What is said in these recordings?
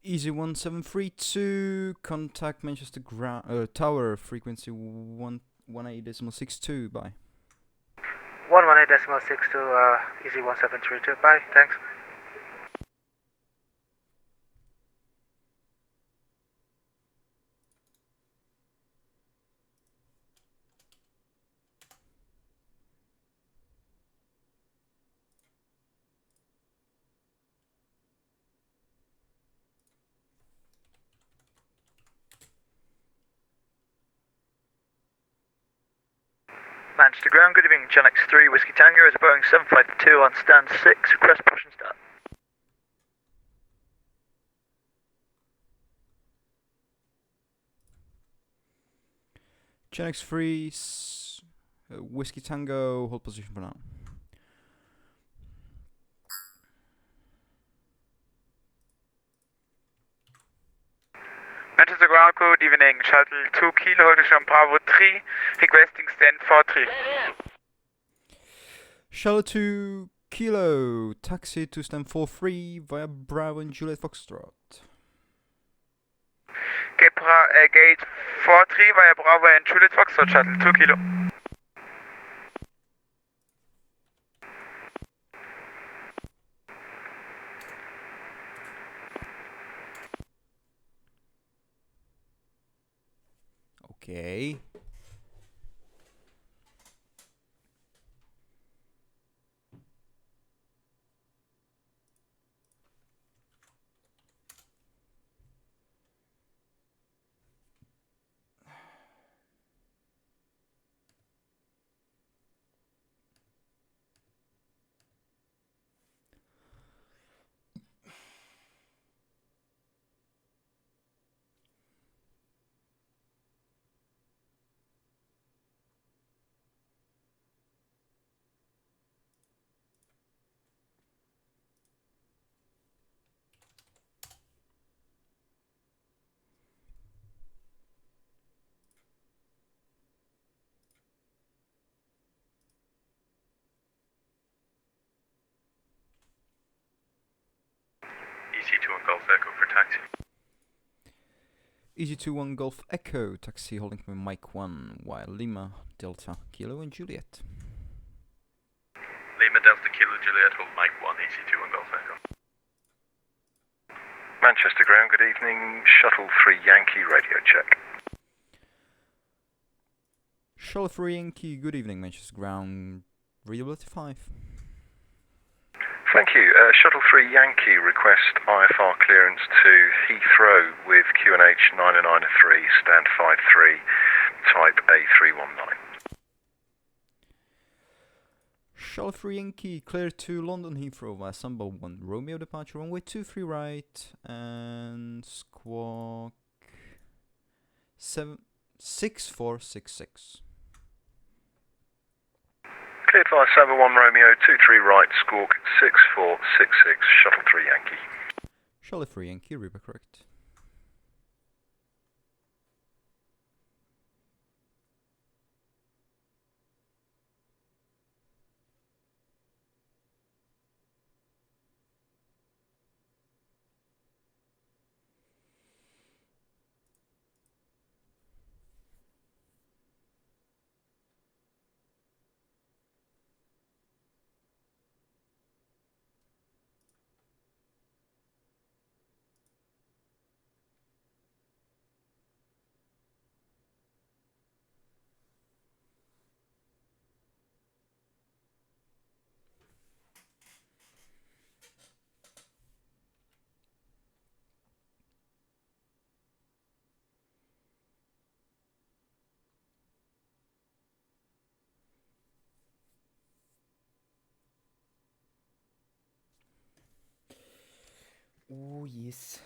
Easy 1732, contact Manchester Tower, frequency 118.62, bye. 118.62, easy 1732, bye, thanks. Manchester ground, good evening, John X3, Whiskey Tango is Boeing 752 on stand 6, request push and start. Gen X3, Whiskey Tango, hold position for now. Manchester ground, good evening, shuttle 2 kilo, Hotel Bravo 3, requesting stand 43. Shuttle 2 Kilo, taxi to stand 43 via Bravo and Juliet Foxtrot. Gate 43 via Bravo and Juliet Foxtrot, shuttle 2 kilo. Okay. EC21 Golf Echo for taxi. Easy 21 Golf Echo, taxi holding from Mike 1 via Lima, Delta, Kilo and Juliet. Lima Delta Kilo Juliet, hold Mike 1, EC21 Golf Echo. Manchester ground, good evening, shuttle 3 Yankee radio check. Shuttle 3 Yankee, good evening, Manchester ground, readability 5. Thank you. Shuttle 3 Yankee, request IFR clearance to Heathrow with QNH 993, stand 53, type A319. Shuttle 3 Yankee, clear to London Heathrow via Samba 1 Romeo departure, runway 23 right, and squawk 6466. Cleared via Samba 1 Romeo, 23 right, squawk 6466, Shuttle 3 Yankee. Shuttle 3 Yankee, reaper correct. Oh yes.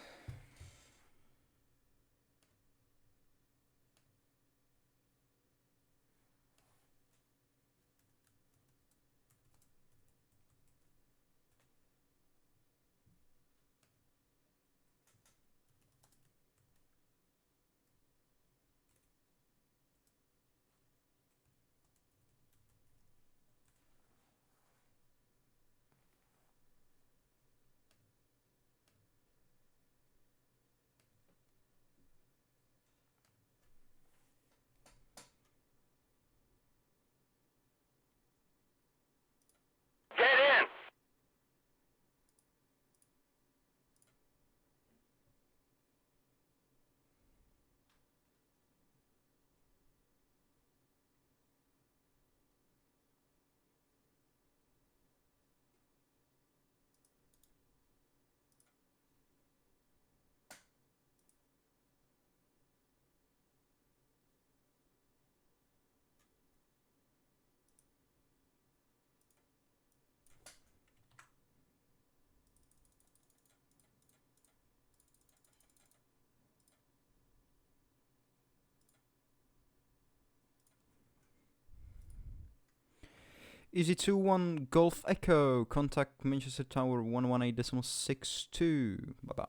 Easy21 Golf Echo, contact Manchester Tower 118.62. Bye bye.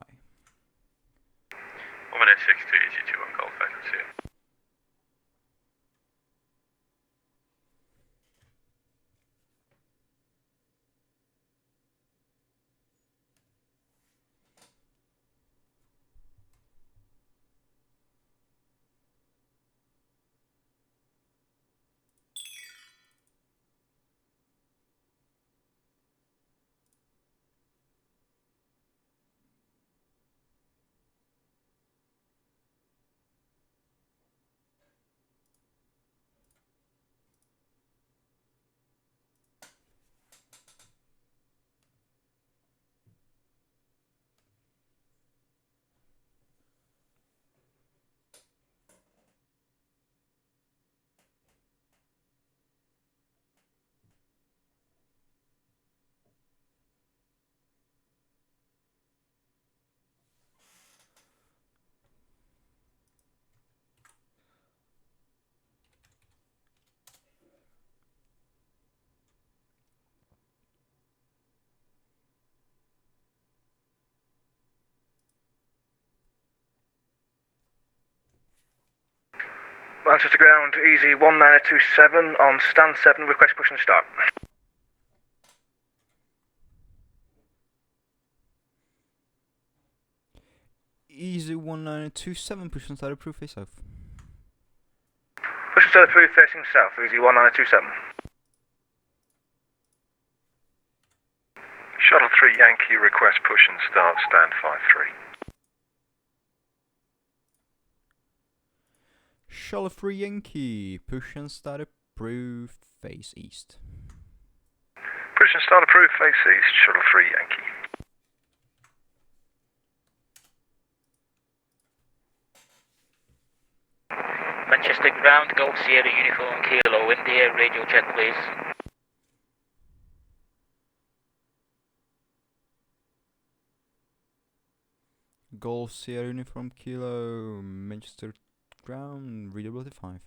118.62 Easy21 Golf Echo, see you. Manchester ground, easy 1927 on stand 7, request push and start. Easy1927, push and start approved, face off. Push and start approved facing south, easy 1927. Shuttle 3 Yankee, request push and start, stand 53. Shuttle 3 Yankee, push and start approved, face east. Push and start approved, face east, Shuttle 3 Yankee. Manchester ground, Golf Sierra Uniform Kilo India, radio check please. Golf Sierra Uniform Kilo, Manchester ground, readability 5.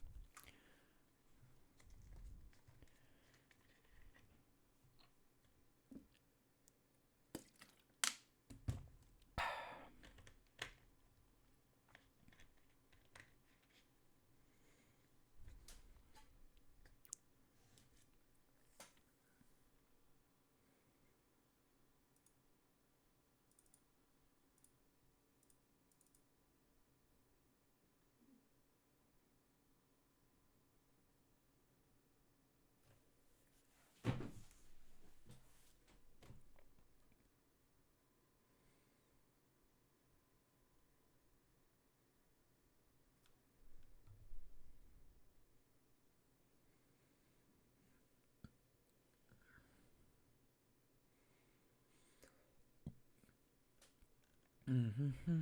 Mm-hmm.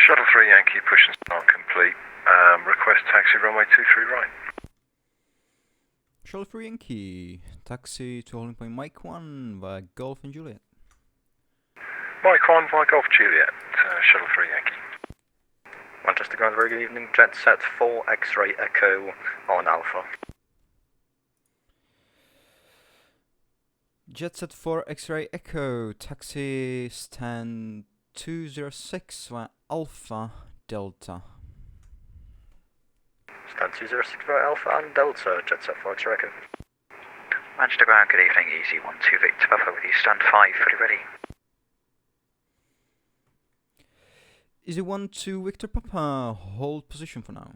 Shuttle 3 Yankee, push and start complete. Request taxi runway 23 right. Shuttle 3 Yankee, taxi to holding point Mike 1 via Golf and Juliet. Mike 1 via Golf Juliet, Shuttle 3 Yankee. Manchester Ground, very good evening. Jet set 4 X-ray Echo on Alpha. Jetset 4 X-ray Echo, taxi stand 206 via Alpha Delta. Stand 206 for Alpha and Delta, Jet set 4 X-ray Echo. Manchester Ground, good evening. Easy 1-2 Victor Papa with you. Stand 5, fully ready. Easy 1-2 Victor Papa, hold position for now.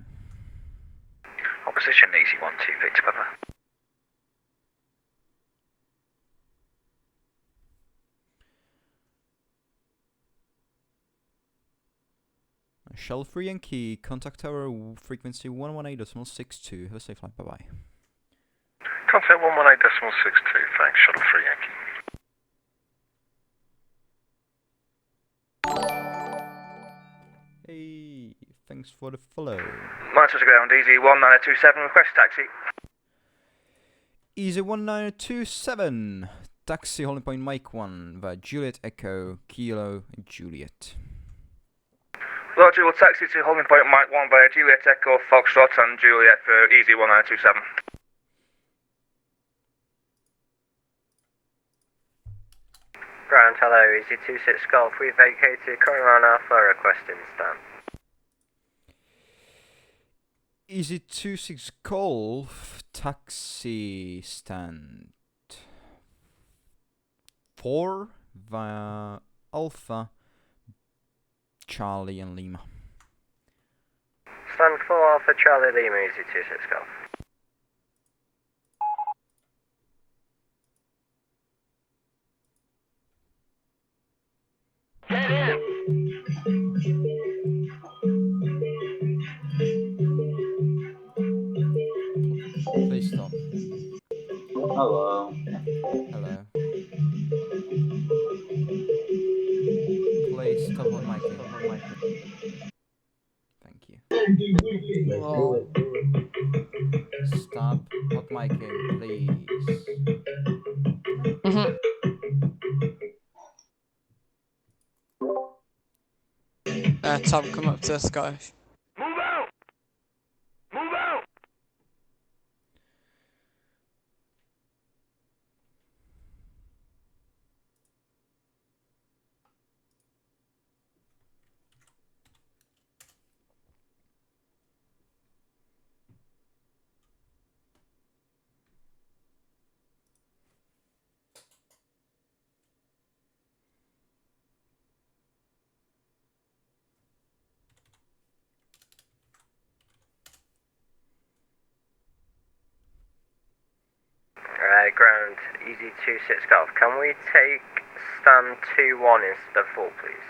Opposition, easy 1-2 Victor Papa. Shuttle 3 Yankee, contact tower frequency 118.62. Have a safe flight, bye bye. Contact 118.62, thanks, Shuttle 3 Yankee. Hey, thanks for the follow. Manchester Ground, easy 1927, request taxi. Easy 1927, taxi holding point Mike 1 via Juliet Echo, Kilo Juliet. Roger, we'll taxi to holding point Mike 1 via Juliet Echo, Foxtrot and Juliet for easy 1927. Ground, hello, Easy 26 Golf. We vacated Coron Alpha, requesting stand. Easy 26 Golf, taxi stand 4 via Alpha, Charlie and Lima. Stand 4 Alpha Charlie Lima, Easy 26 Golf. Please stop. Hello. Hello. Please stop on miking. Thank you. Well, Stop hot micing, please. Tom, come up to Scottish. Move out! Move out! Ground, Easy 26 Golf. Can we take stand 2-1 instead of 4, please?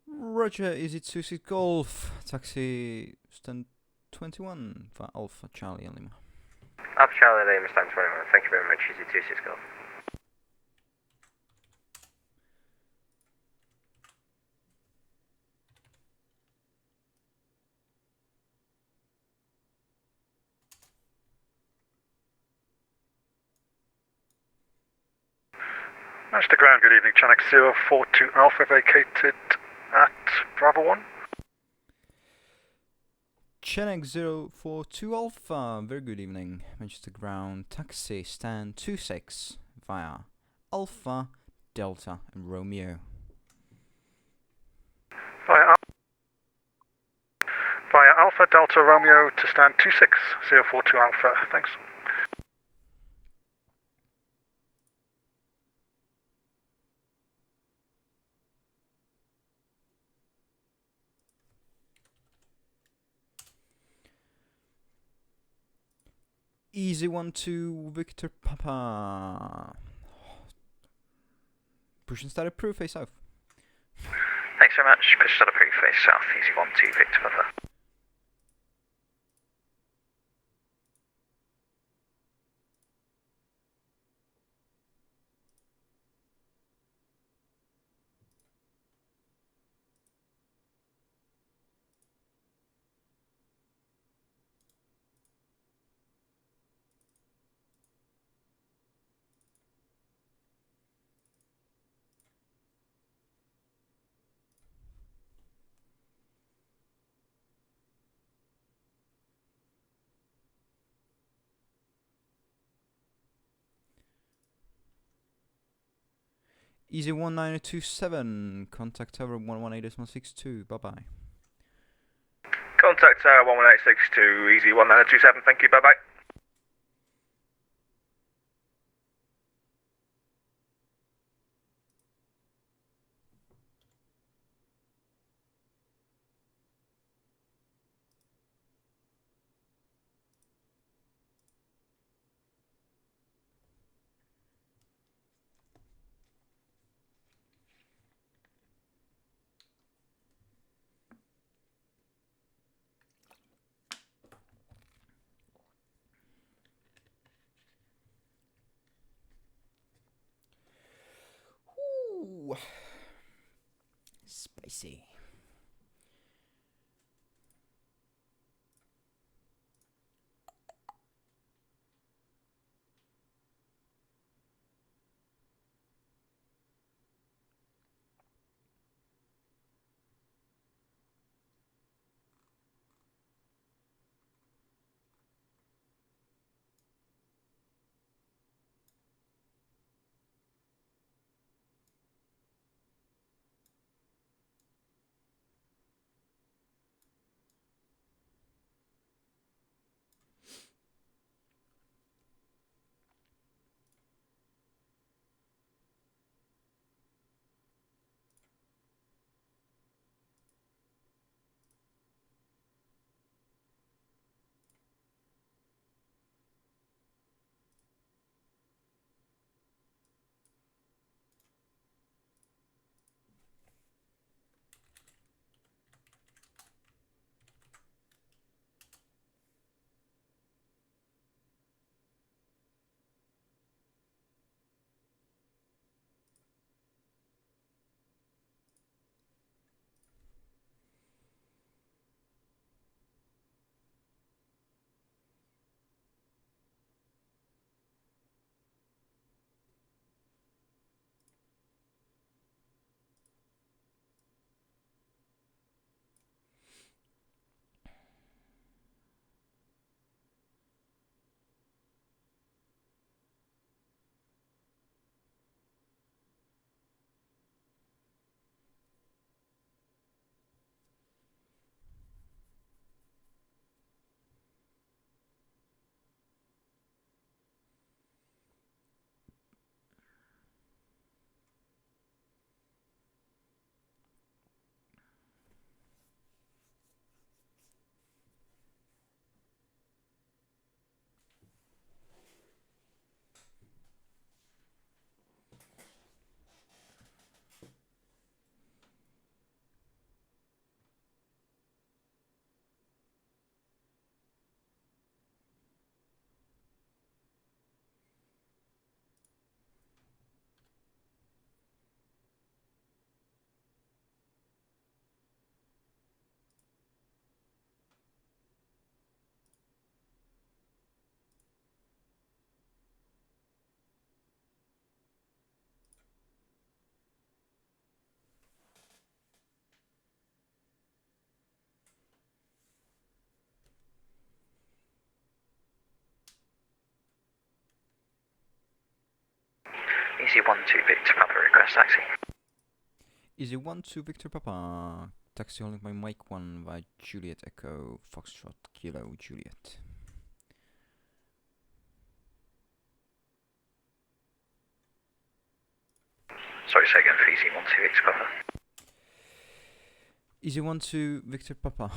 Roger, Easy 26 Golf, taxi stand 21 for Alpha, Charlie and Lima. Alpha Charlie Lima, stand 21. Thank you very much, Easy 26 Golf. Manchester Ground, good evening. Channel 042 Alpha vacated at Bravo 1. Chenek 042 Alpha, very good evening. Manchester Ground, taxi stand 26 via Alpha, Delta and Romeo. Via Alpha Delta Romeo to stand 26042 Alpha, thanks. Easy 1-2 Victor Papa. Push and start approved, face south. Thanks very much. Push start approved, face south. Easy 1-2 Victor Papa. Easy 1927, contact tower 118.62, bye bye. Contact tower 11862, easy 1927, thank you, bye bye. Ooh. Spicy. Easy 12 Victor Papa, request taxi. Easy 12 Victor Papa, taxi holding by Mike 1 by Juliet Echo, Foxtrot Kilo Juliet. Sorry, say again for Easy 12 Victor Papa. Easy 12 Victor Papa,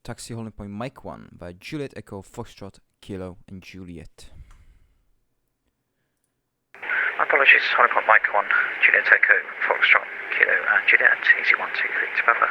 taxi holding by Mike 1 by Juliet Echo, Foxtrot Kilo and Juliet. Apologies, Honey Point Mike 1, Juliet Echo, Foxtrot, Kilo, and Juliet, Easy 12 Victor Papa.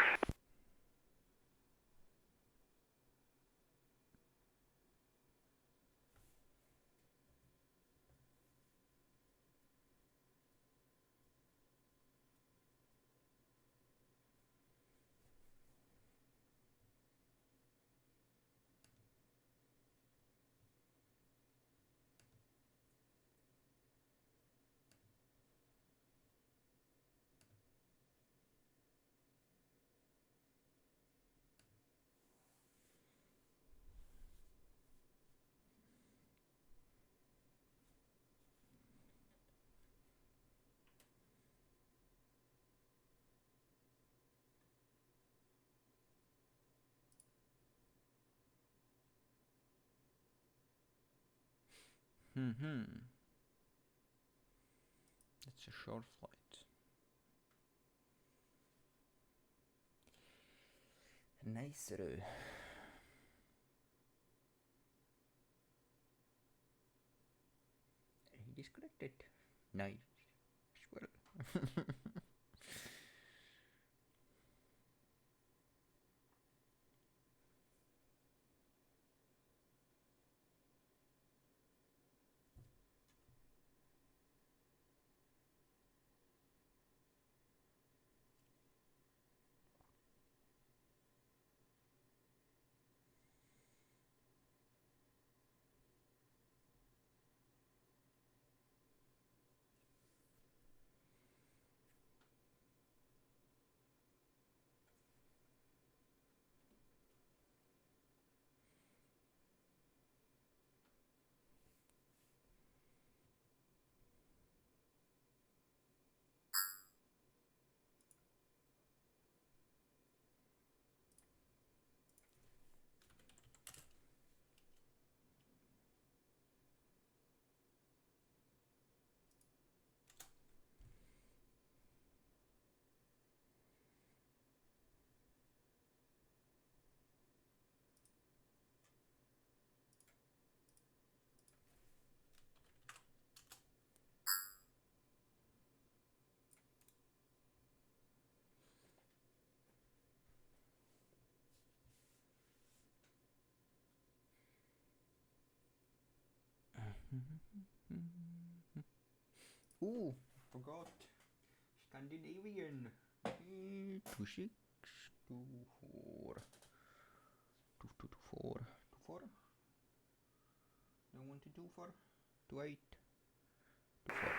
It's a short flight. Nice. He disconnected. Nice. Well. Ooh, forgot. Scandinavian. 26, 24. 24. 24. No 1 to 24. 28. 24.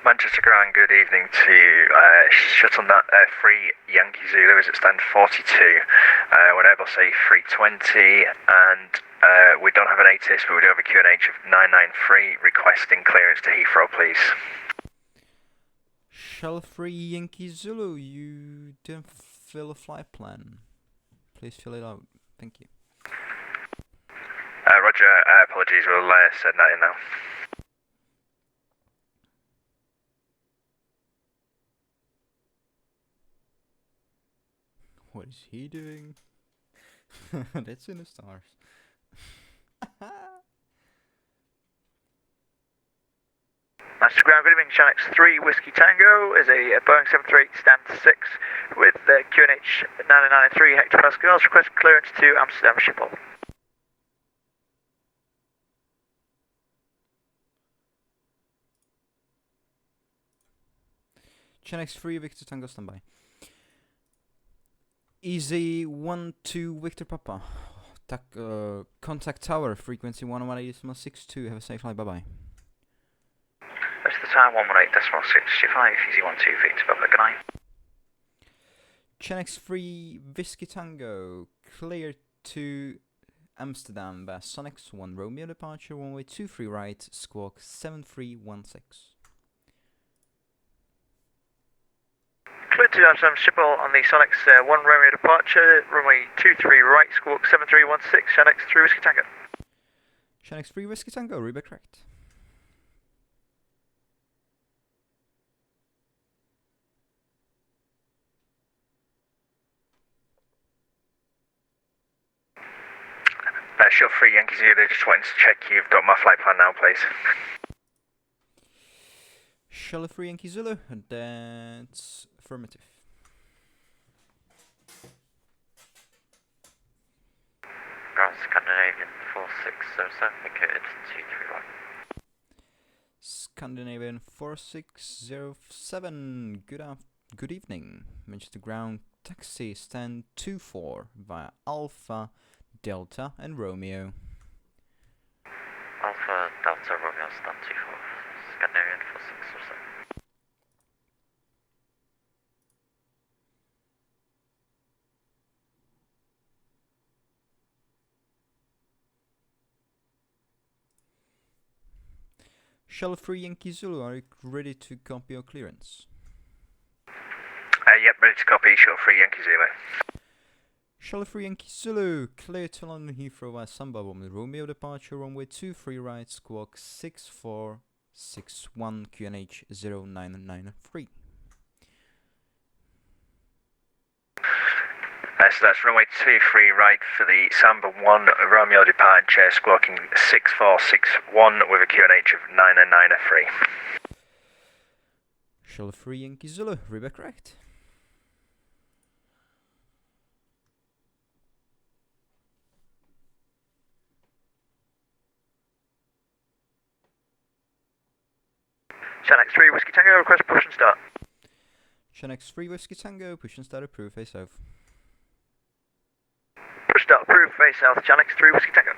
Manchester Ground, good evening to Shuttle 3 Yankee Zulu as it stands 42. We're able to say 320 and we don't have an ATIS but we do have a QNH of 993 requesting clearance to Heathrow please. Shell 3 Yankee Zulu, you didn't fill a flight plan. Please fill it out. Thank you. Roger, apologies, we'll send that in now. What is he doing? That's in the stars. Manchester Ground, good evening, Shanix 3 Whiskey Tango is a Boeing 738 stand 6 with QNH 993 hectopascals, request clearance to Amsterdam Schiphol. Chenx 3 Victor Tango standby. Easy 1-2 Victor Papa. Contact tower frequency 118.62. Have a safe flight. Bye bye. Rest of the time 118.65. Easy 12 Victor Papa. Good night. Chenx 3 Whiskey Tango clear to Amsterdam by Sonics 1 Romeo departure 1way 23 right squawk 7316. Clear to Amsterdam Schiphol on the Sonics 1 Romeo departure, runway 23 right, squawk 7316, Shanix 3 Whiskey Tango. Shanix 3 Whiskey Tango, read correct. Shuttle 3 Yankee Zulu, just wanting to check you've got my flight plan now, please. Shuttle 3 Yankee Zulu, that's affirmative. Ground Scandinavian 4607, vacated 231. Scandinavian 4607, good evening. Manchester Ground, taxi stand 24 via Alpha, Delta and Romeo. Alpha, Delta, Romeo, stand 24, Scandinavian 4607. Shuttle 3 Yankee Zulu, are you ready to copy your clearance? Yep, ready to copy, Shuttle 3 Yankee Zulu. Charlie 3 Yankee Zulu, clear to London Heathrow via Samba with Romeo departure runway 23 right, squawk 6461 QNH 0993. So that's runway 23 right for the Samba 1 Romeo departure, squawking 6461 with a QNH of 993. Charlie 3 Yankee Zulu, read correct. Channel 3 Whiskey Tango, request push and start. Channel 3 Whiskey Tango, push and start approved, face south. Push start approved, face south, Channel 3 Whiskey Tango.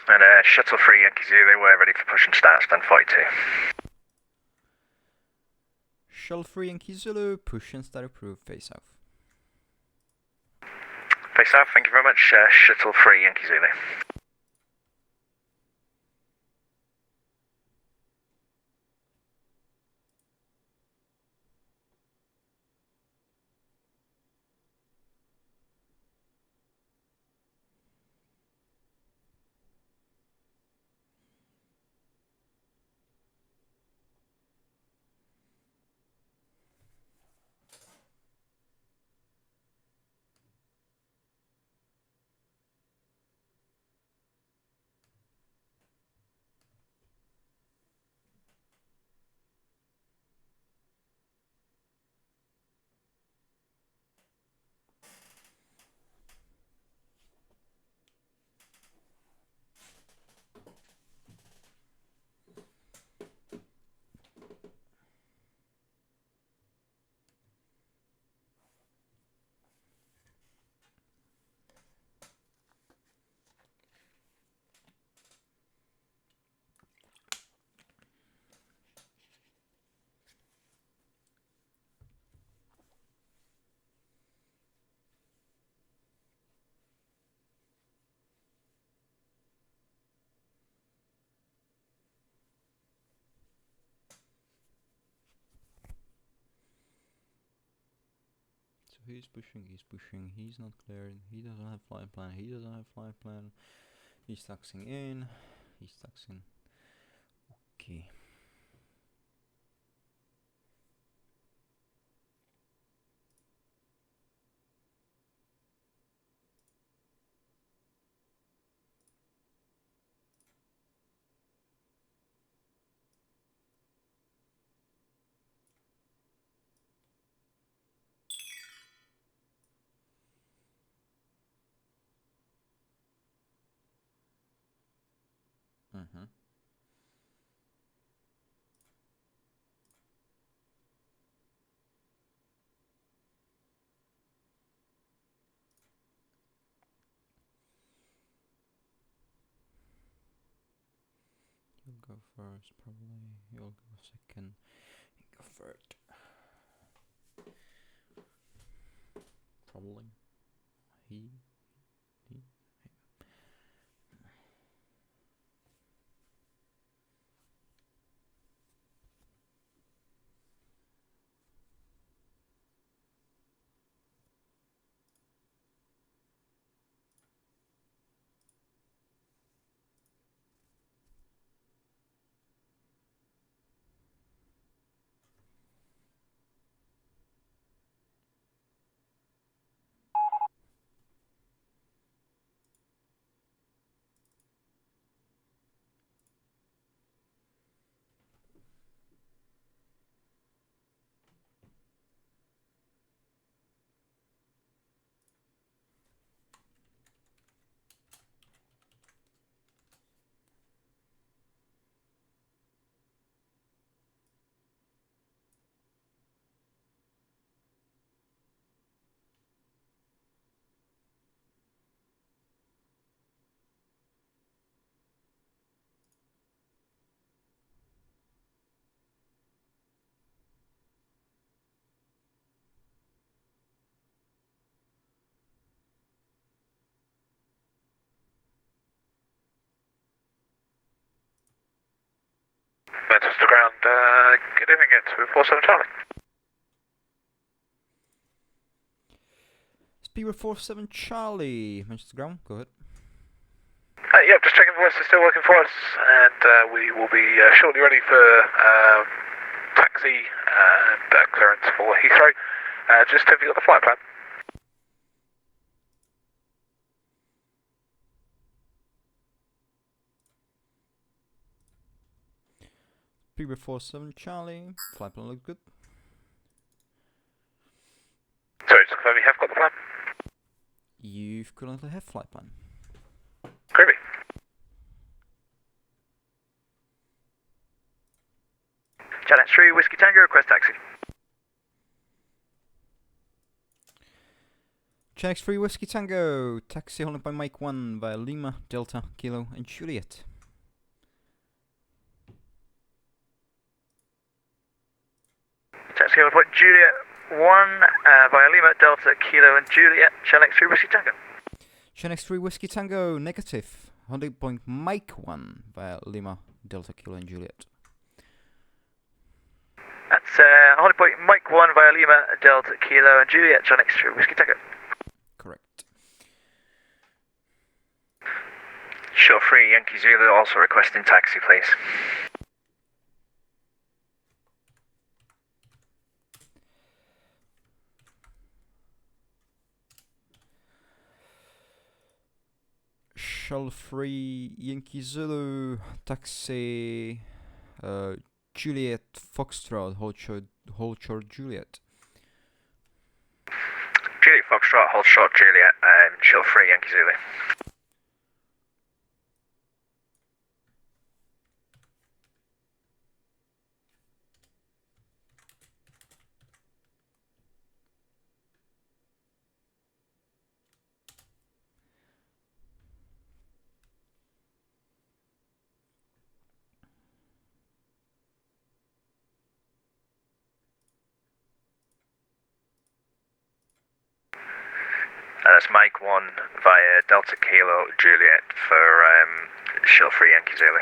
And shuttle 3 Yankee Zulu, we're ready for push and start, stand 42. Shuttle 3 Yankee Zulu, push and start approved, face south. Face south, thank you very much. Shuttle 3 Yankee Zulu. So he's pushing, he's not clearing, he doesn't have flight plan, he's taxing in, okay. You'll go first, probably. You'll go second. You go third. Probably. He. Manchester ground, good evening, it's 47 Charlie. Speedway 47 Charlie, Manchester ground, go ahead. Yep, just checking the voice is still working for us, and we will be shortly ready for taxi and clearance for Heathrow. Just have you got the flight plan? Speedway 47 Charlie, flight plan looks good. Sorry, just confirm you have got the plan? You've currently have flight plan. Groovy. Channel 3 Whiskey Tango, request taxi. Channel 3 Whiskey Tango, taxi holding by Mike 1 via Lima, Delta, Kilo and Juliet. Taxi on point Juliet 1 via Lima, Delta, Kilo and Juliet. Channel 3 Whiskey Tango. Channel 3 Whiskey Tango, negative, holding point Mike 1 via Lima, Delta, Kilo and Juliet. That's holding point Mike 1 via Lima, Delta, Kilo and Juliet. Channel 3 Whiskey Tango. Correct. Short 3 Yankee Zulu also requesting taxi, please. Shell 3 Yankee Zulu, taxi Juliet Foxtrot, hold short Juliet. Juliet Foxtrot, hold short Juliet, Shell 3 Yankee Zulu. That's Mike 1 via Delta Kilo Juliet for Shell 3 Yankee Zulu.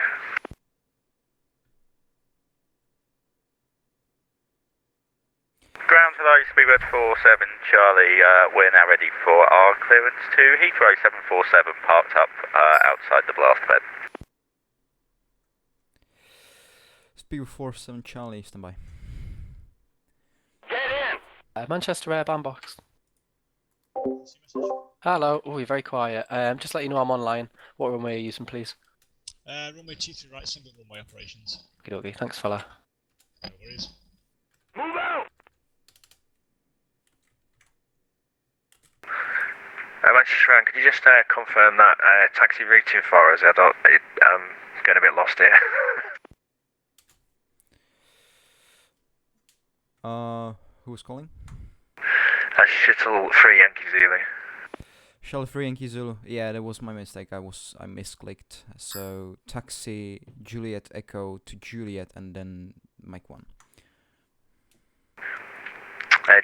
Ground hello, Speedbird 47 Charlie. We're now ready for our clearance to Heathrow 747, parked up outside the blast bed. Speedway 47 Charlie, stand by. Manchester Airban box. Hello. Oh, you're very quiet. Just let you know I'm online. What runway are you using, please? Runway 23 right, single runway operations. Okay, thanks, fella. No worries. Move out! Manchester Ground, could you just confirm that taxi routing for us? I'm getting a bit lost here. Who's calling? That's Shuttle 3 Yankee Zulu. Shell 3 Yankee Zulu. Yeah, that was my mistake. I misclicked. So taxi Juliet Echo to Juliet and then Mike 1.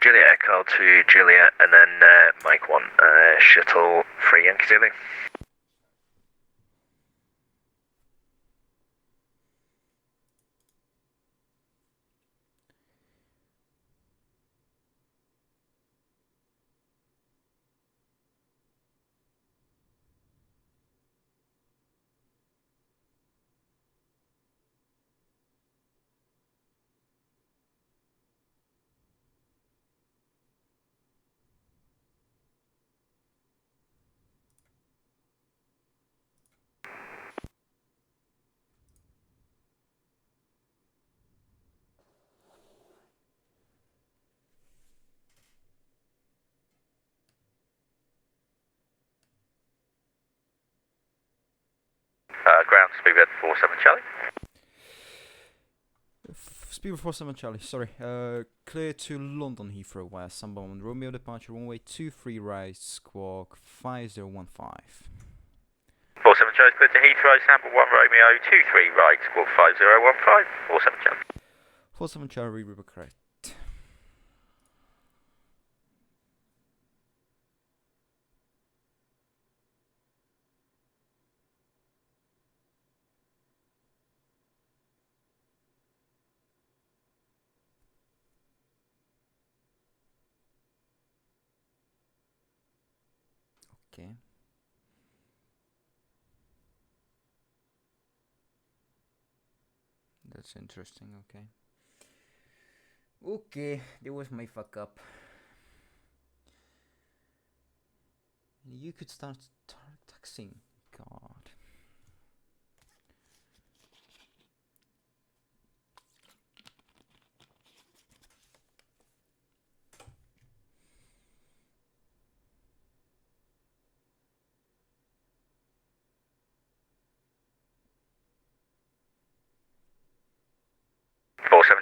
Juliet Echo to Juliet and then Mike 1. Shuttle 3 Yankee Zulu. Ground Speedbird 47 Charlie. Speedway 47 Charlie, sorry. Clear to London Heathrow via Sunbound Romeo departure runway 23 right, squawk 5015. 47 Charlie, clear to Heathrow, sample 1 Romeo, 23 right, squawk 5015. 47 Charlie. 47 Charlie, River correct. Okay. That's interesting, okay. Okay, there was my fuck up. You could start taxing. God.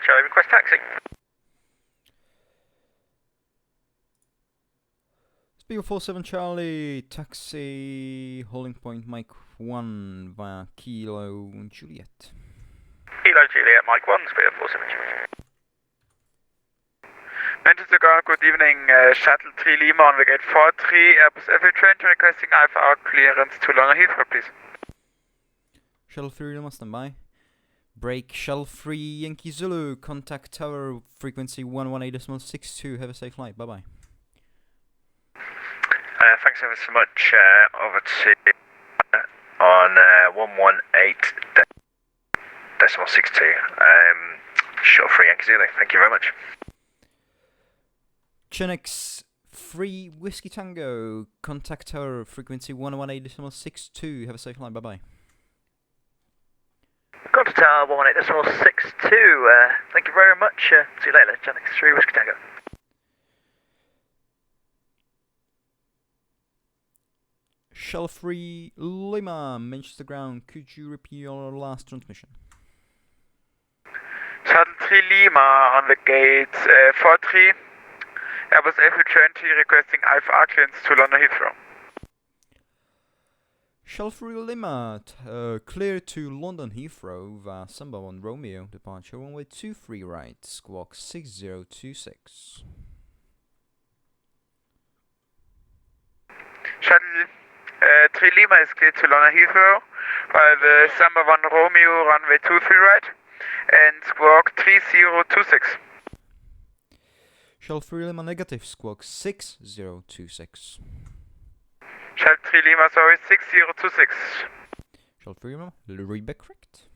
Charlie, request taxi. Speaker 47 Charlie, taxi, holding point Mike 1 via Kilo Juliet. Kilo Juliet, Mike 1, Speaker 47 Charlie. Manchester Ground, good evening. Shuttle 3 Lima on the gate 43, Airbus FA20 requesting IFR clearance to London Heathrow, please. Shuttle 3 Lima, stand by. Break Shuttle 3 Yankee Zulu, contact tower frequency 118.62. Have a safe flight, bye bye. Thanks ever so much. Over to on 118.62. Shuttle 3 Yankee Zulu. Thank you very much. Chinix 3 Whiskey Tango, contact tower frequency 118.62. Have a safe flight, bye bye. Got to tower 118.62. Thank you very much. See you later. Genix 3 Whiskey Tango. Shuttle 3 Lima, Manchester Ground. Could you repeat your last transmission? Shuttle 3 Lima on the gate 43. Airbus A320 requesting IFR clearance to London Heathrow. Shuttle 3 Lima, clear to London Heathrow via Samba 1 Romeo, departure runway 23 right, squawk 6026. Shuttle 3 Lima is clear to London Heathrow via the Samba 1 Romeo runway 23 right and squawk 3026. Shuttle 3 Lima negative, squawk 6026. Shuttle 3 Lima, sorry, 6026. Shuttle 3 Lima, readback correct.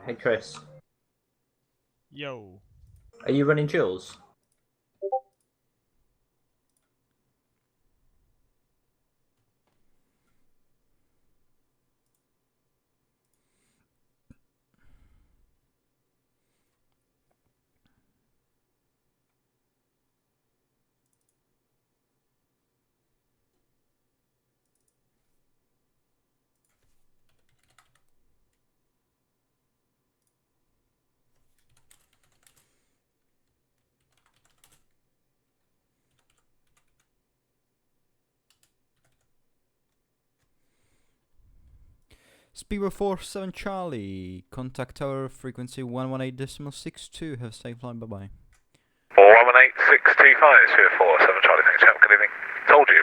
Hey Chris, Yo. are you running Jules? Speedway 47 Charlie, contact tower frequency 118.62. Have a safe flight, bye bye. 418625, Speedway 47 Charlie, thanks, have a good evening. Told you.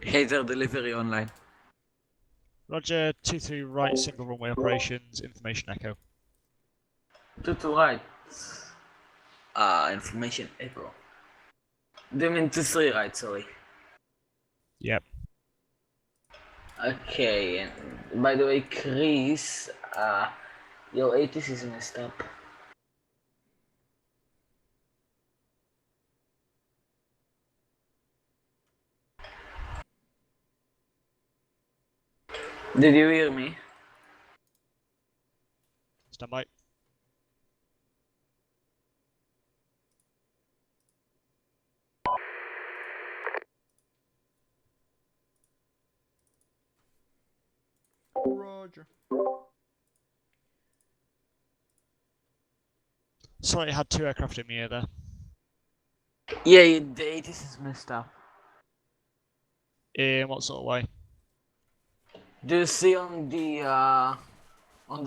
Hazer delivery online. Roger, 2-3 right, single runway operations, information echo. 2-2 right. Information echo. Do you mean 2-3 right, sorry? Yep. Okay, and by the way, Chris, your 80s is messed up. Did you hear me? Stand by. Roger. Sorry, I had 2 aircraft in the air there. Yeah, the 80s is messed up. In what sort of way? Do you see on the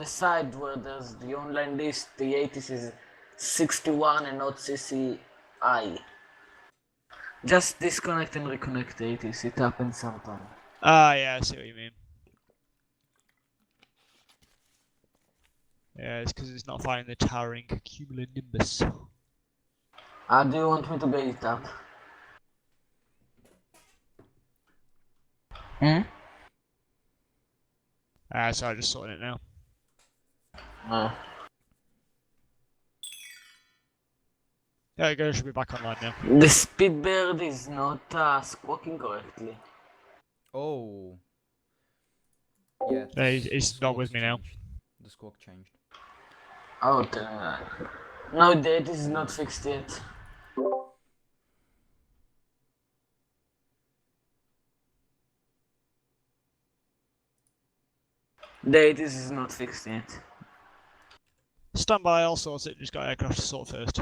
side where there's the online list, the 80s is 61 and not CCI? Just disconnect and reconnect the 80s, it happens sometimes. Ah, yeah, I see what you mean. Yeah, it's because it's not finding the towering cumulonimbus. Do you want me to get it up? So I just sorting it now. There we go, should be back online now. The Speedbird is not squawking correctly. Oh. Yeah. He's not with me now. The squawk changed. Oh, no, the 80s is not fixed yet. The 80s is not fixed yet. Stand by, I'll sort it, just got aircraft to sort first.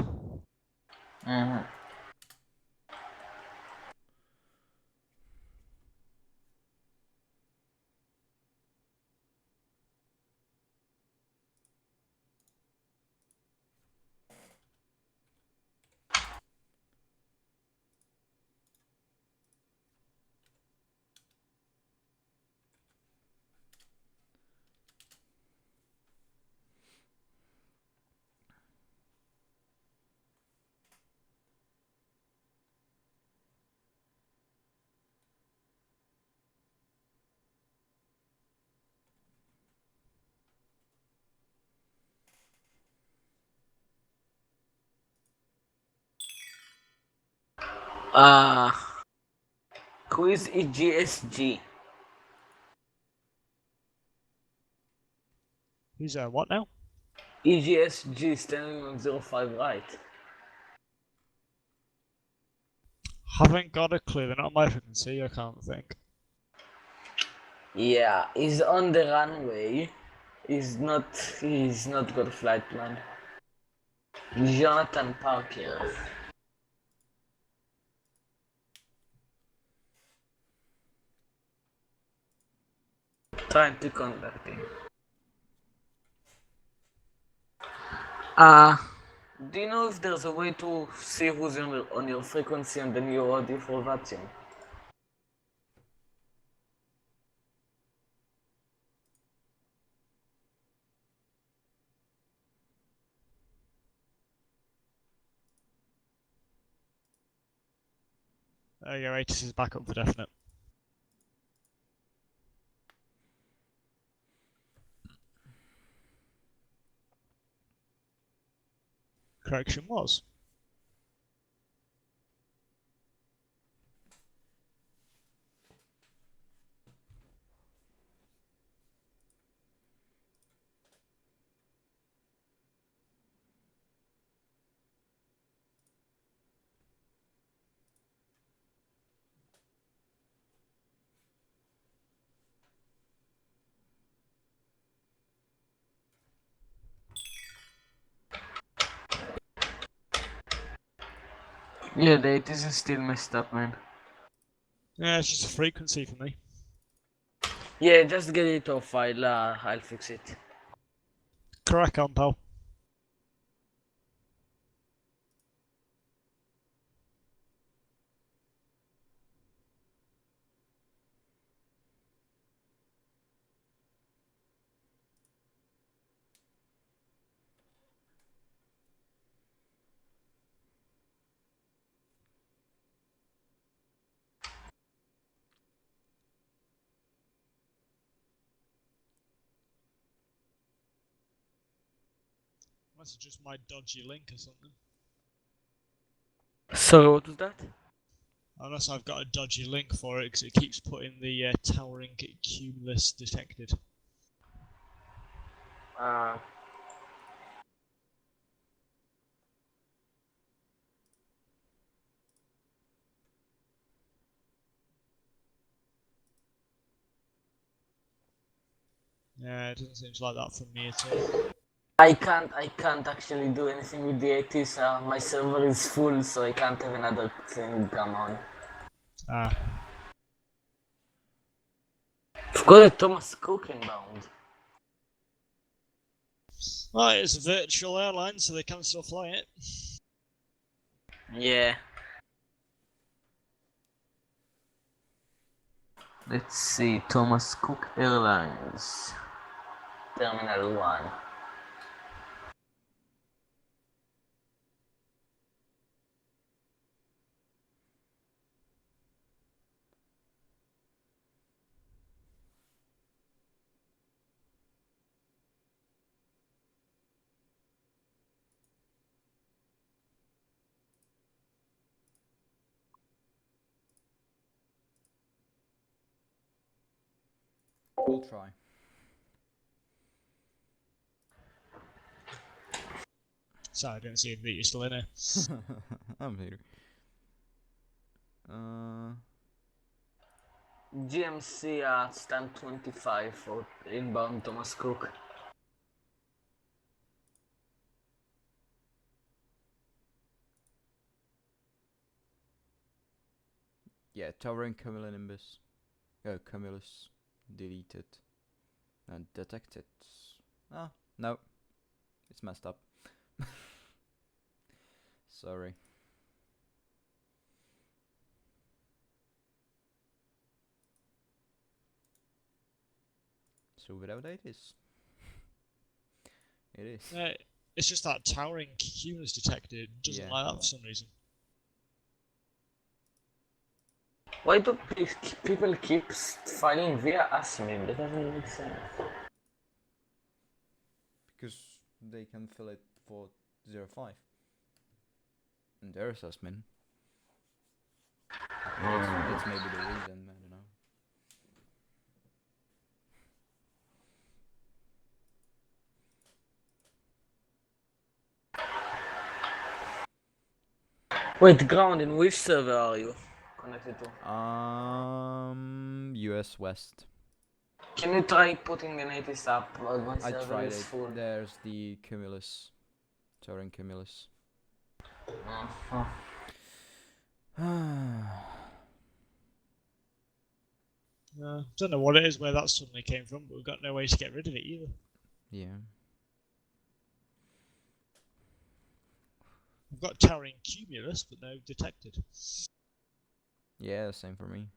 Who is EGSG? Who's what now? EGSG standing on 05 right. Haven't got a clue, they're not on my frequency, I can't think. Yeah, he's on the runway. He's not got a flight plan. Jonathan Parker. Trying to contact him. Do you know if there's a way to see who's on your frequency and then your audio for VATSIM? There you go, 80s is back up for definite. Correction was. Yeah, the 80s is still messed up, man. Yeah, it's just a frequency for me. Yeah, just get it off, I'll fix it. Correct on, pal. Unless it's just my dodgy link or something. So what was that? Unless I've got a dodgy link for it, because it keeps putting the towering cumulus detected. Yeah, it doesn't seem like that from me at all. I can't actually do anything with the 80s. My server is full, so I can't have another thing come on. Ah. I've got a Thomas Cook inbound. Well, it's a virtual airline, so they can still fly it. Yeah. Let's see, Thomas Cook Airlines. Terminal 1. We'll try. Sorry, I didn't see that you're still in here. I'm here. GMC at stand 25 for inbound Thomas Cook. Yeah, towering cumulonimbus. Cumulus deleted and detected. Ah, no, it's messed up. Sorry. So without it is. It is. It's just that towering cumulus detected doesn't like that for some reason. Why do people keep filing via VATSIM? That doesn't make sense. Because they can fill it for 05. And their assessment. That's maybe the reason, I don't know. Wait, ground, in which server are you connected to? US West. Can you try putting an 80s up? My I server tried is it. full. There's the cumulus. Towering cumulus. Don't know what it is, where that suddenly came from, but we've got no way to get rid of it either. Yeah. I've got towering cumulus, but no detected. Yeah, same for me.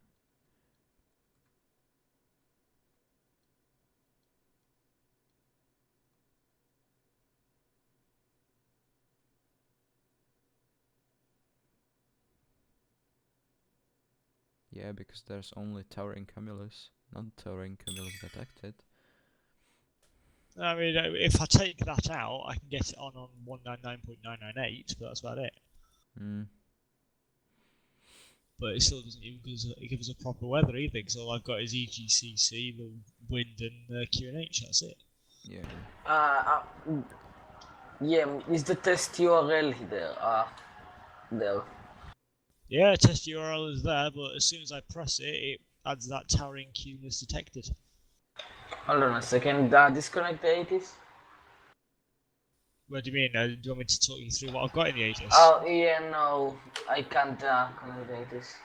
Yeah, because there's only towering cumulus, not towering cumulus detected. I mean, if I take that out, I can get it on 199.998, but that's about it. But it still doesn't even give us a proper weather either, because all I've got is EGCC, the wind, and QNH, that's it. Yeah. Yeah, is the test URL there? There. Yeah, test URL is there, but as soon as I press it, it adds that towering cumulus detected. Hold on a second, disconnect the 80s? What do you mean? Do you want me to talk you through what I've got in the 80s? Oh, yeah, no, I can't connect the 80s.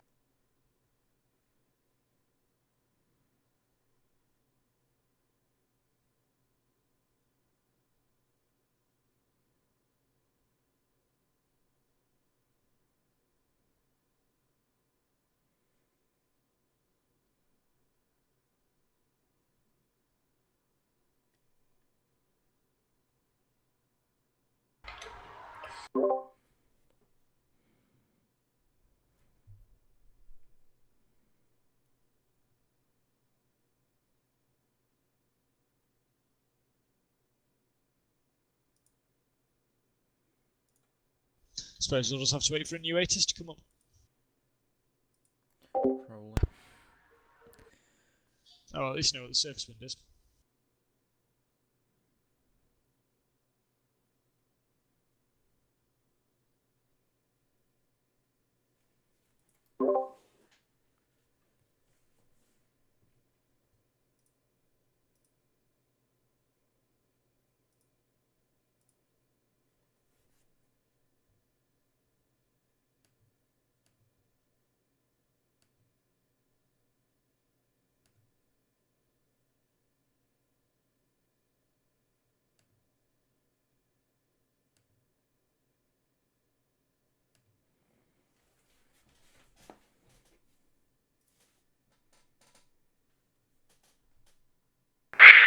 Suppose we'll just have to wait for a new ATIS to come up. Probably. Oh, well, at least you know what the surface wind is.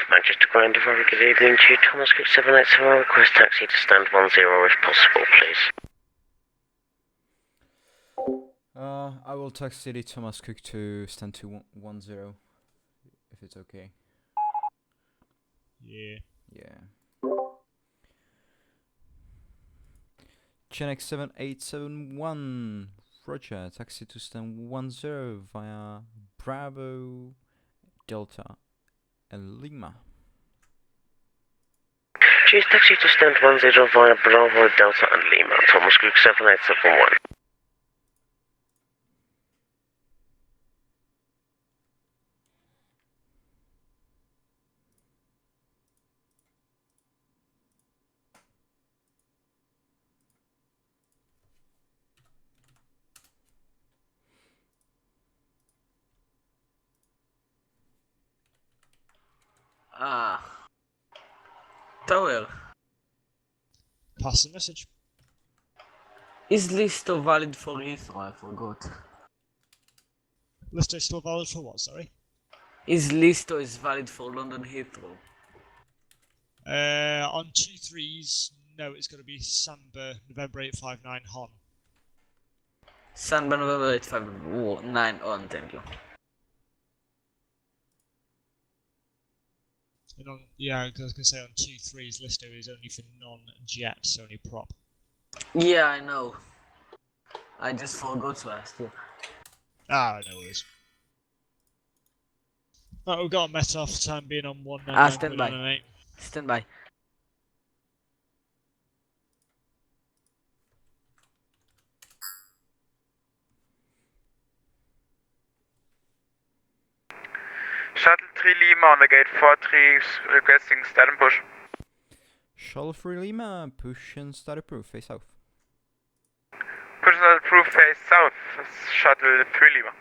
Manchester Ground, a very good evening to you. Thomas Cook 787, request taxi to stand 10 if possible, please. I will text City Thomas Cook to stand 210, if it's okay. Yeah. Yeah. Genex 7871, Roger, taxi to stand 10 via Bravo, Delta, and Lima. Choose taxi to stand 10 via Bravo, Delta, and Lima. Thomas Cook 7871. Tower. Pass the message. Is Listo valid for Heathrow? I forgot. Listo still valid for what, sorry? Is Listo is valid for London Heathrow? On 23s, no, it's going to be Samba November 859 Hon. Samba November 859 on, thank you. And on, yeah, I was going to say on 23s, Listo is only for non-jets, only prop. Yeah, I know. I just forgot to ask you. Ah, no worries. Right, we've got a met off time being on 199.98. Stand by. Stand by. Shuttle 3 Lima on the gate 43 requesting start and push. Shuttle 3 Lima, push and start approved, face south. Push and start approved, face south. Shuttle 3 Lima.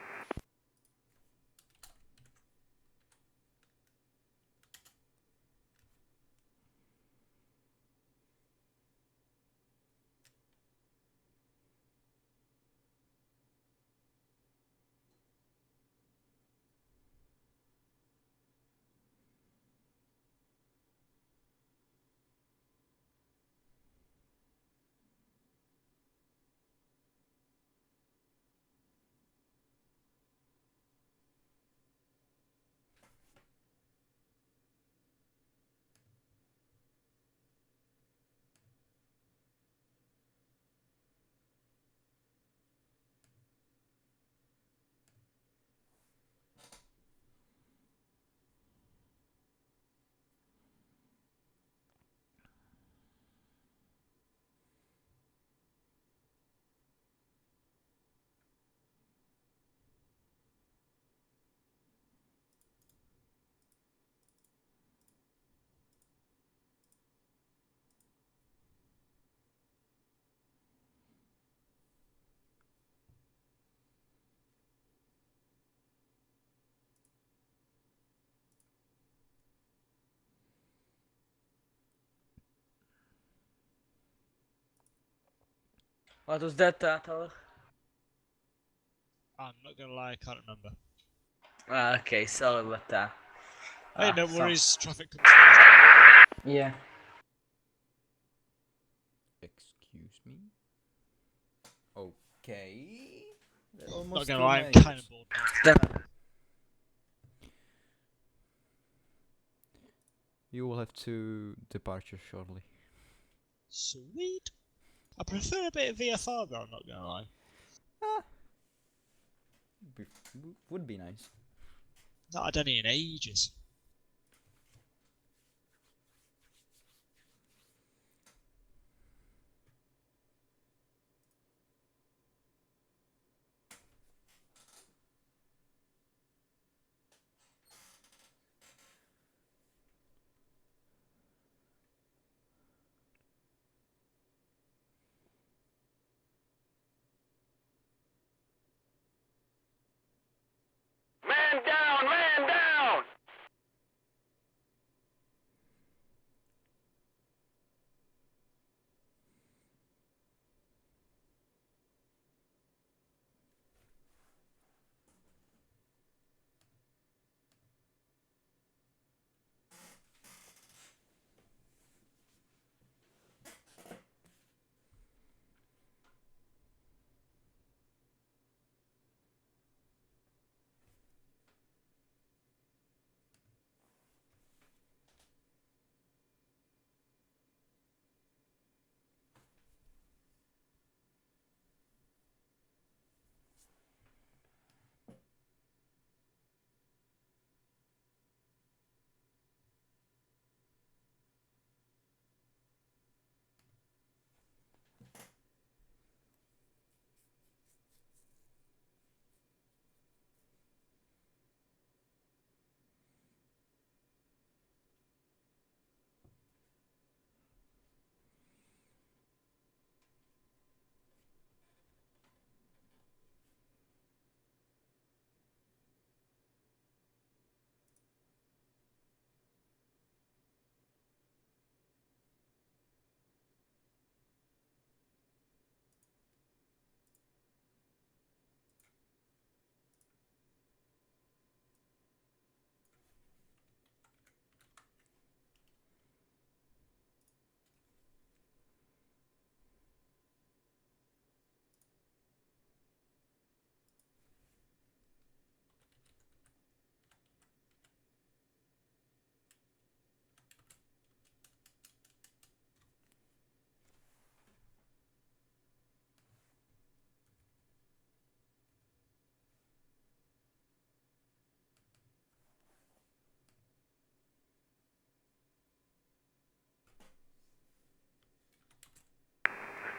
What was that, Tower? I'm not going to lie, I can't remember. Okay, sorry about that. Hey, no worries, traffic comes first. Yeah. Excuse me? Okay. Not going to lie, I'm kind of bored now. You will have to departure shortly. Sweet. I prefer a bit of VFR, though, I'm not gonna lie. Would be nice. Not had any in ages. Man down! Man down!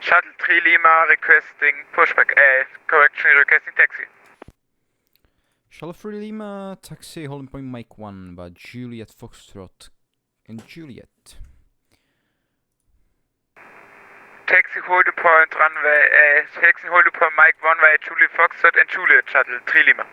Shuttle 3 Lima requesting pushback. Correction, requesting taxi. Shuttle 3 Lima, taxi, holding point Mike 1, by Juliet Foxtrot in Juliet. Taxi hold point runway, taxi hold point Mike 1 via Juliet Foxtrot and Juliet Shuttle 3 Lima.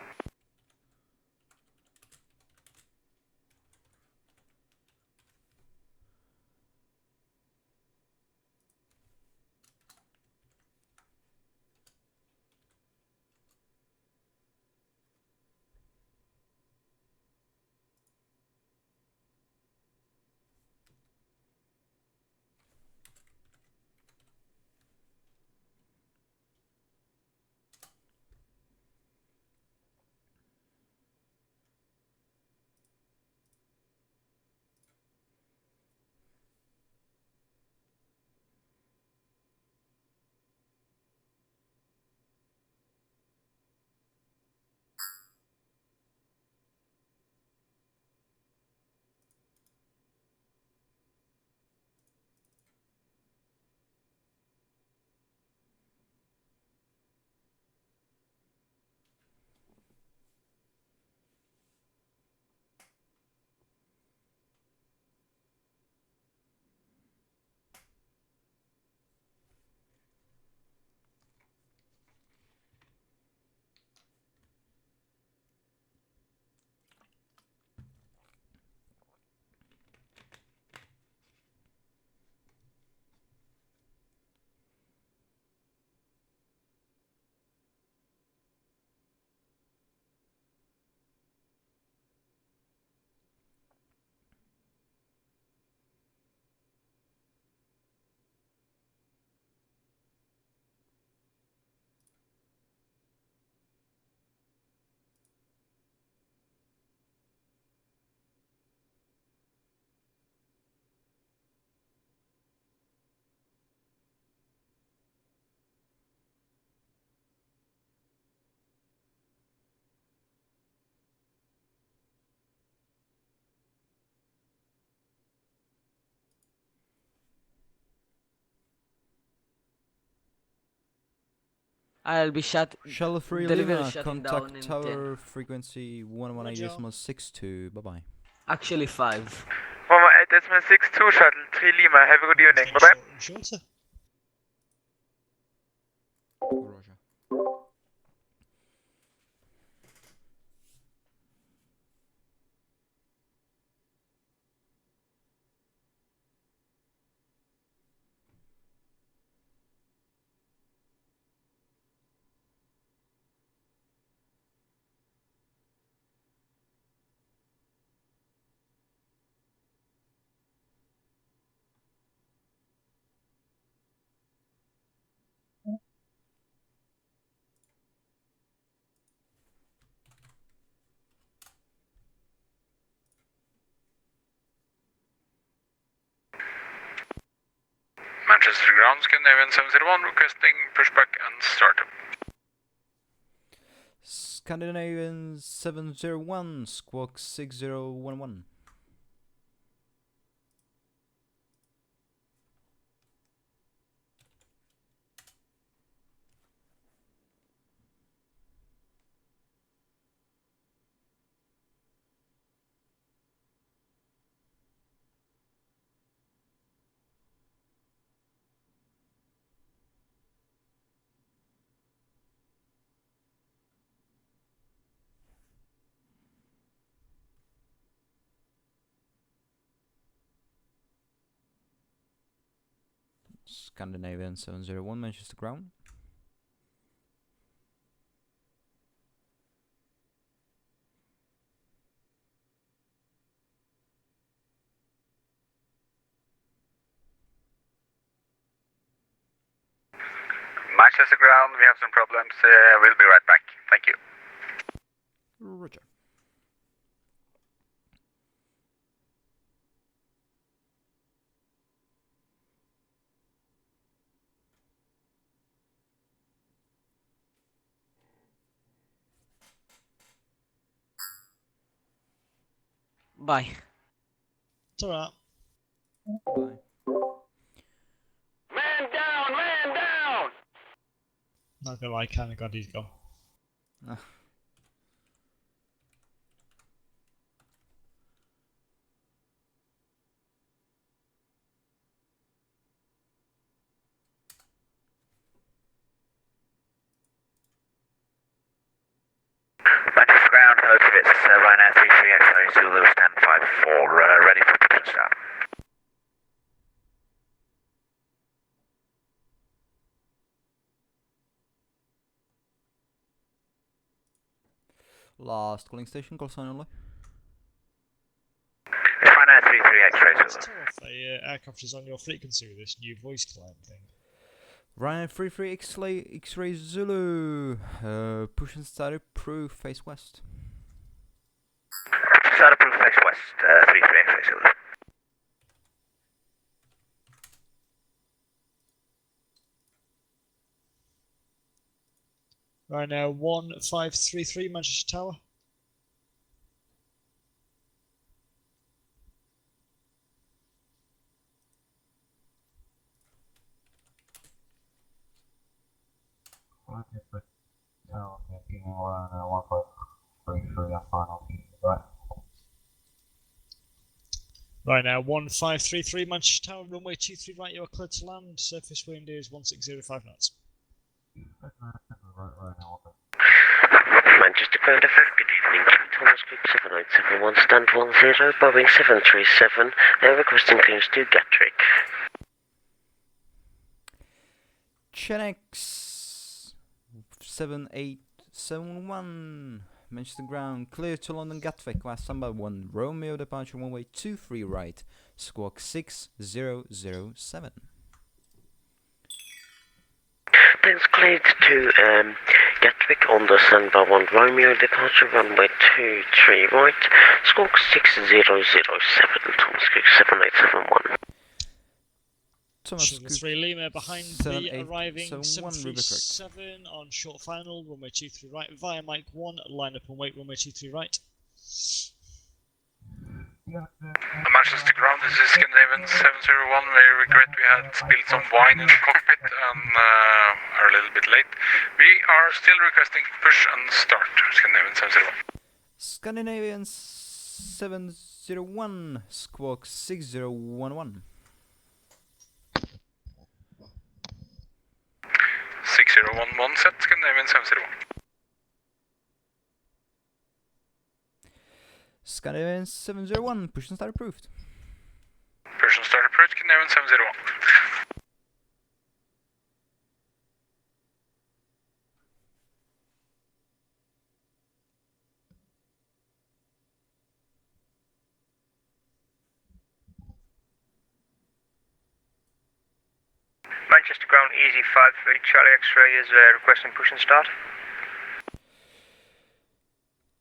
I'll be Shuttle 3 delivery Lima, shutting down contact in tower frequency 118.62. Bye bye. Actually 5. 118.62 shuttle 3 Lima. Have a good evening. Bye bye. Shorter. Roger. Manchester ground, Scandinavian 701, requesting pushback and startup. Scandinavian 701, squawk 6011. Scandinavian 701, Manchester ground. Manchester ground, we have some problems. We'll be right back. Thank you. Roger. Bye. It's alright. Bye. Man down! Man down! Not gonna lie, kinda glad he's gone. Manchester ground, hello to it's Ryanair 33 X-ray Zulu stand 54, ready for production start. Last calling station, call sign only. It's Ryanair 33 X-ray Let's Zulu. tell if the aircraft is on your frequency with this new voice client thing. Ryan 33 X-ray Zulu. Push and start approve, face west. Start approved face west, 33 X-ray Zulu. Right now, 1533 Manchester Tower. Right now, 1533 Manchester Tower, runway 23 right, you are cleared to land. Surface wind is 1605 knots. Manchester ground effect, good evening. King Thomas Cook 7871, stand 10, Boeing 737, requesting clearance to Gatwick. Chenex 7871, Manchester ground, clear to London Gatwick, last number 1, Romeo departure runway 23 right, squawk 6007. Thanks, cleared to Gatwick on the standby 1 Romeo departure runway 23 right, squawk 6007, Thomas Cook 7871. Thomas Shuttle 3 Lima behind the arriving 737 on short final, runway 23 right, via Mike 1, line up and wait, runway 23 right. Manchester ground, this is Scandinavian 701. We regret we had spilled some wine in the cockpit and are a little bit late. We are still requesting push and start, Scandinavian 701. Scandinavian 701, squawk 6011. 6011 set, Scandinavian 701. Scandinavian 701, push and start approved. Push and start approved, Scandinavian 701. Manchester ground, easy 53, Charlie X-ray is requesting push and start.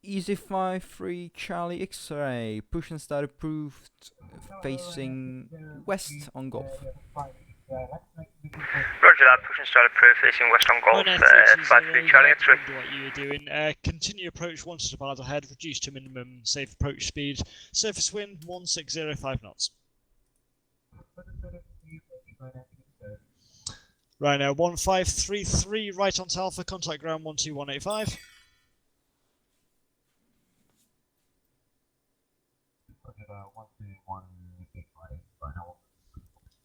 Easy 5-3 Charlie X-ray, push and start approved, facing west on Golf. Roger that, push and start approved, facing west on Golf, 5-3 Charlie X-ray. What you were doing. Continue approach 1 miles ahead, reduce to minimum safe approach speed, surface wind 1605 knots. Right now, 1533 right on Alpha, contact ground 12185.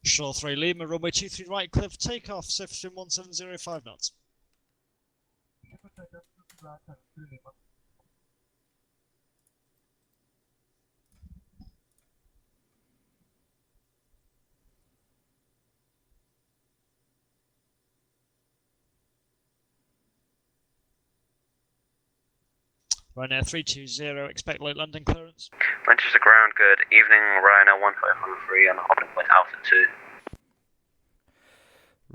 Shore 3 Lima, runway 23 right, clear for takeoff, surface wind 1705 knots. Ryanair 320, expect late landing clearance. Manchester ground, good evening, Ryanair 1513 on holding point Alpha 2.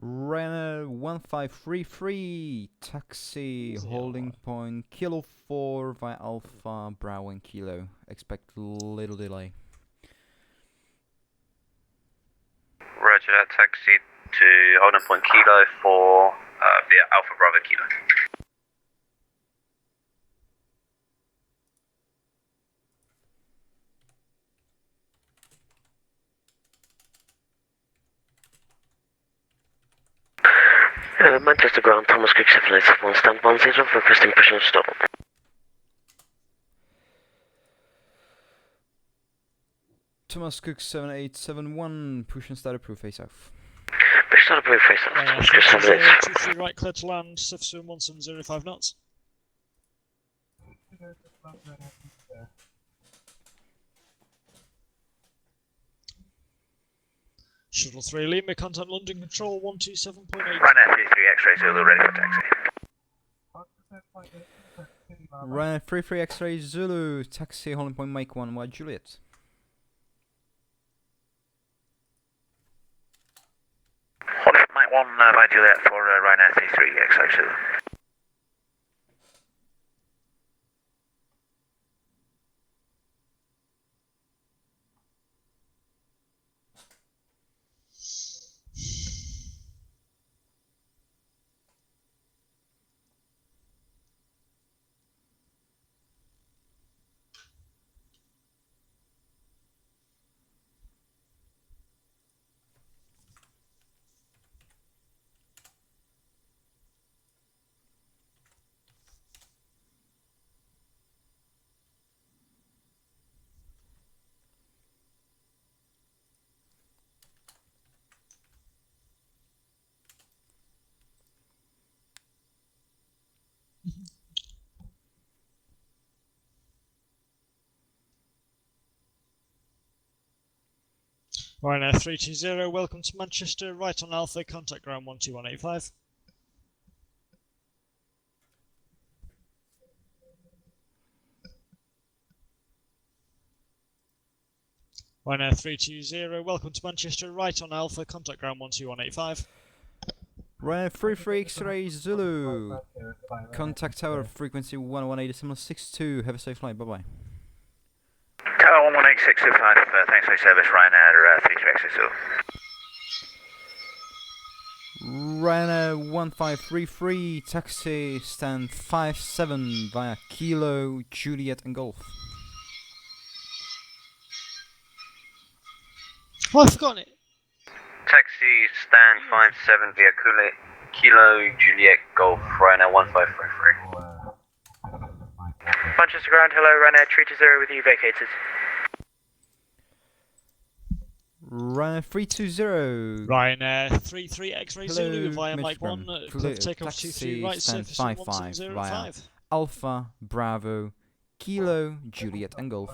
Ryanair 1533, taxi, holding point Kilo 4 via Alpha, Bravo and Kilo. Expect little delay. Roger that, taxi to holding point Kilo 4 via Alpha Bravo Kilo. Manchester ground, Thomas Cook 781, stand 10, requesting push and stop. Thomas Cook 7871, push and start approved, face off. Push and start approved, face off, Thomas Cook 78. 23 right, clear to land, surface wind 1705 knots. Shuttle 3 Lima, contact London Control 127.8. Ryanair 33 X-ray Zulu, ready for taxi. Ryanair 33 X-ray Zulu, taxi holding point Mike 1 via Juliet. Holding point Mike 1 by Juliet for Ryanair 33 X-ray Zulu. Ryanair 320, welcome to Manchester, right on Alpha, contact ground 12185. Ryanair 320, welcome to Manchester, right on Alpha, contact ground 12185. Ryanair 33 X-ray Zulu, contact tower frequency 118.62, have a safe flight, bye bye. Tower 118625, thanks for your service, Ryanair 33 X-ray Zulu. Ryanair 1533, taxi stand 57 via Kilo, Juliet and Golf. Oh, I've forgotten it. Taxi stand 57 via Kilo Juliet Golf Ryanair 1533. Manchester ground, hello, Ryanair 320 with you vacated. Ryanair 320. Ryanair 33 X-ray Zulu via Mitch Mike 1, clear for takeoff 23 right, stand surface 55 via 1705. Alpha, Bravo, Kilo, Juliet and Golf.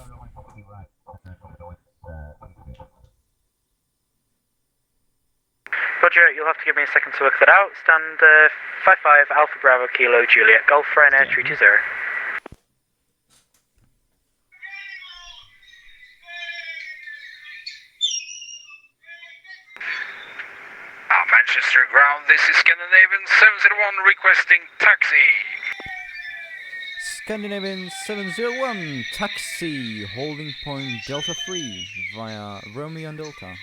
Roger, you'll have to give me a second to work that out. Stand 55 Alpha Bravo Kilo Juliet Golf Ryanair 320. Manchester ground, this is Scandinavian 701 requesting taxi. Scandinavian 701, taxi, holding point Delta 3 via Romeo and Delta.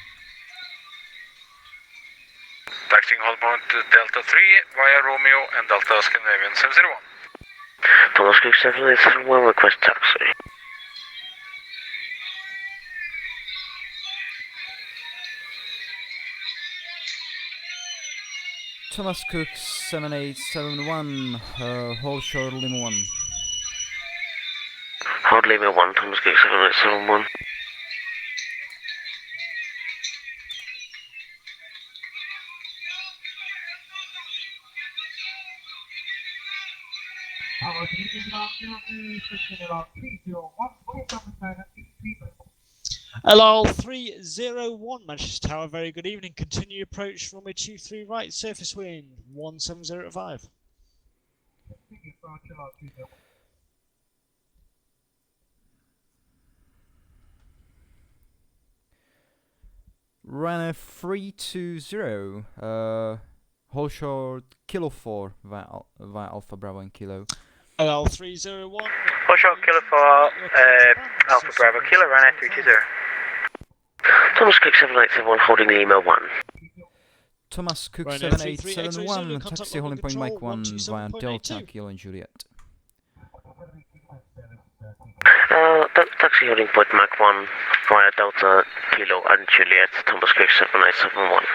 Taxiing hold point Delta 3 via Romeo and Delta Scandinavian 701. Thomas Cook 7871, request taxi. Thomas Cook 7871, hold short Lima 1. Hold Lima 1, Thomas Cook 7871. LL301 Manchester Tower, very good evening. Continue approach runway 23 right, surface wind 1705. Ryanair 320, hold short Kilo 4 via Alpha Bravo and Kilo. LL301. Hold short Kilo 4 Alpha Bravo Kilo Ryanair 320. Thomas Cook 7871, holding Lima 1. Thomas Cook Ryanair 7871, taxi holding point Mike 1 via Delta, Kilo and Juliet. Taxi holding point Mike 1 via Delta, Kilo and Juliet, Thomas Cook 7871.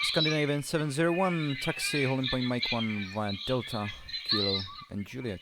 Scandinavian 701, taxi holding point Mike 1 via Delta, Kilo and Juliet.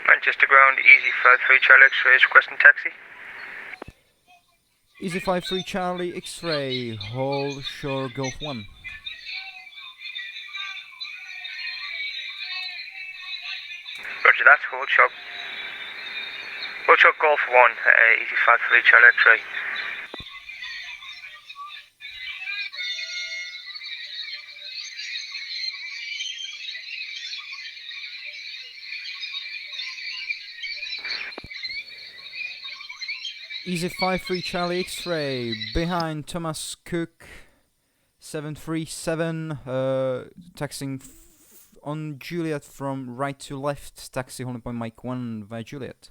Manchester ground, easy 53 Charlie X-ray is requesting taxi. Easy 53 Charlie X-ray, hold shore Golf 1. Roger that, hold short Golf 1, easy 53 Charlie X-ray. Easy 53 Charlie X-ray, behind Thomas Cook 737, taxiing on Juliet from right to left, taxi holding point Mike 1 via Juliet.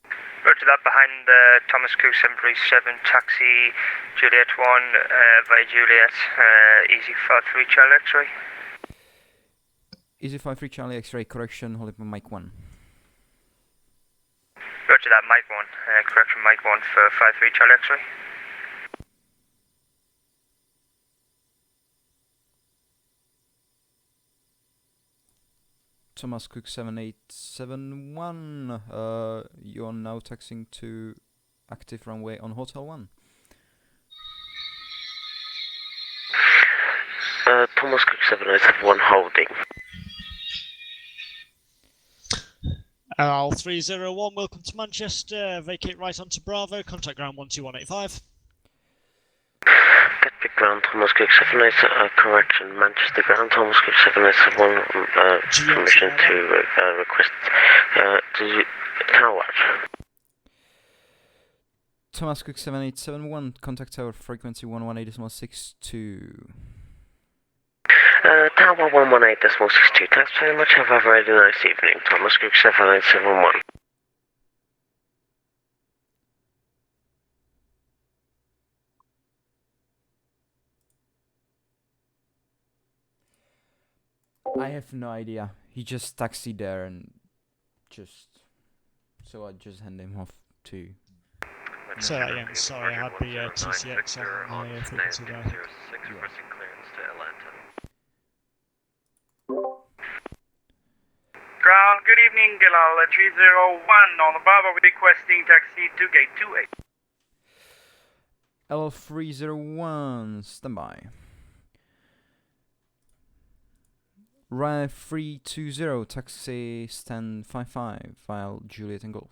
Roger that, behind Thomas Cook 737, taxi Juliet 1 via Juliet, easy 53 Charlie X-ray. Easy 53 Charlie X-ray, correction, holding point Mike 1. Roger that, Mike 1, correction Mike 1 for 53 Charlie X-ray. Thomas Cook 7871, you are now taxiing to active runway on Hotel 1. Thomas Cook 7871, holding. LL301, welcome to Manchester. Vacate right onto Bravo. Contact ground 12185. ground Thomas Cook 787, correction, Manchester ground Thomas Cook 787, permission to request, tower watch. Thomas Cook 7871, contact tower frequency 118.62. Tower 118.62, thanks very much, have a very nice evening, Thomas Cook 7871. I have no idea. He just taxied there and so I just hand him off to. Say that again, sorry, I had the TCX on the frequency there. Requesting clearance to Atlanta. Ground, good evening, Gilal 301 on the Bravo, requesting taxi to gate 28. L301, standby. Ryan 320, taxi stand 55, via Juliet and Golf.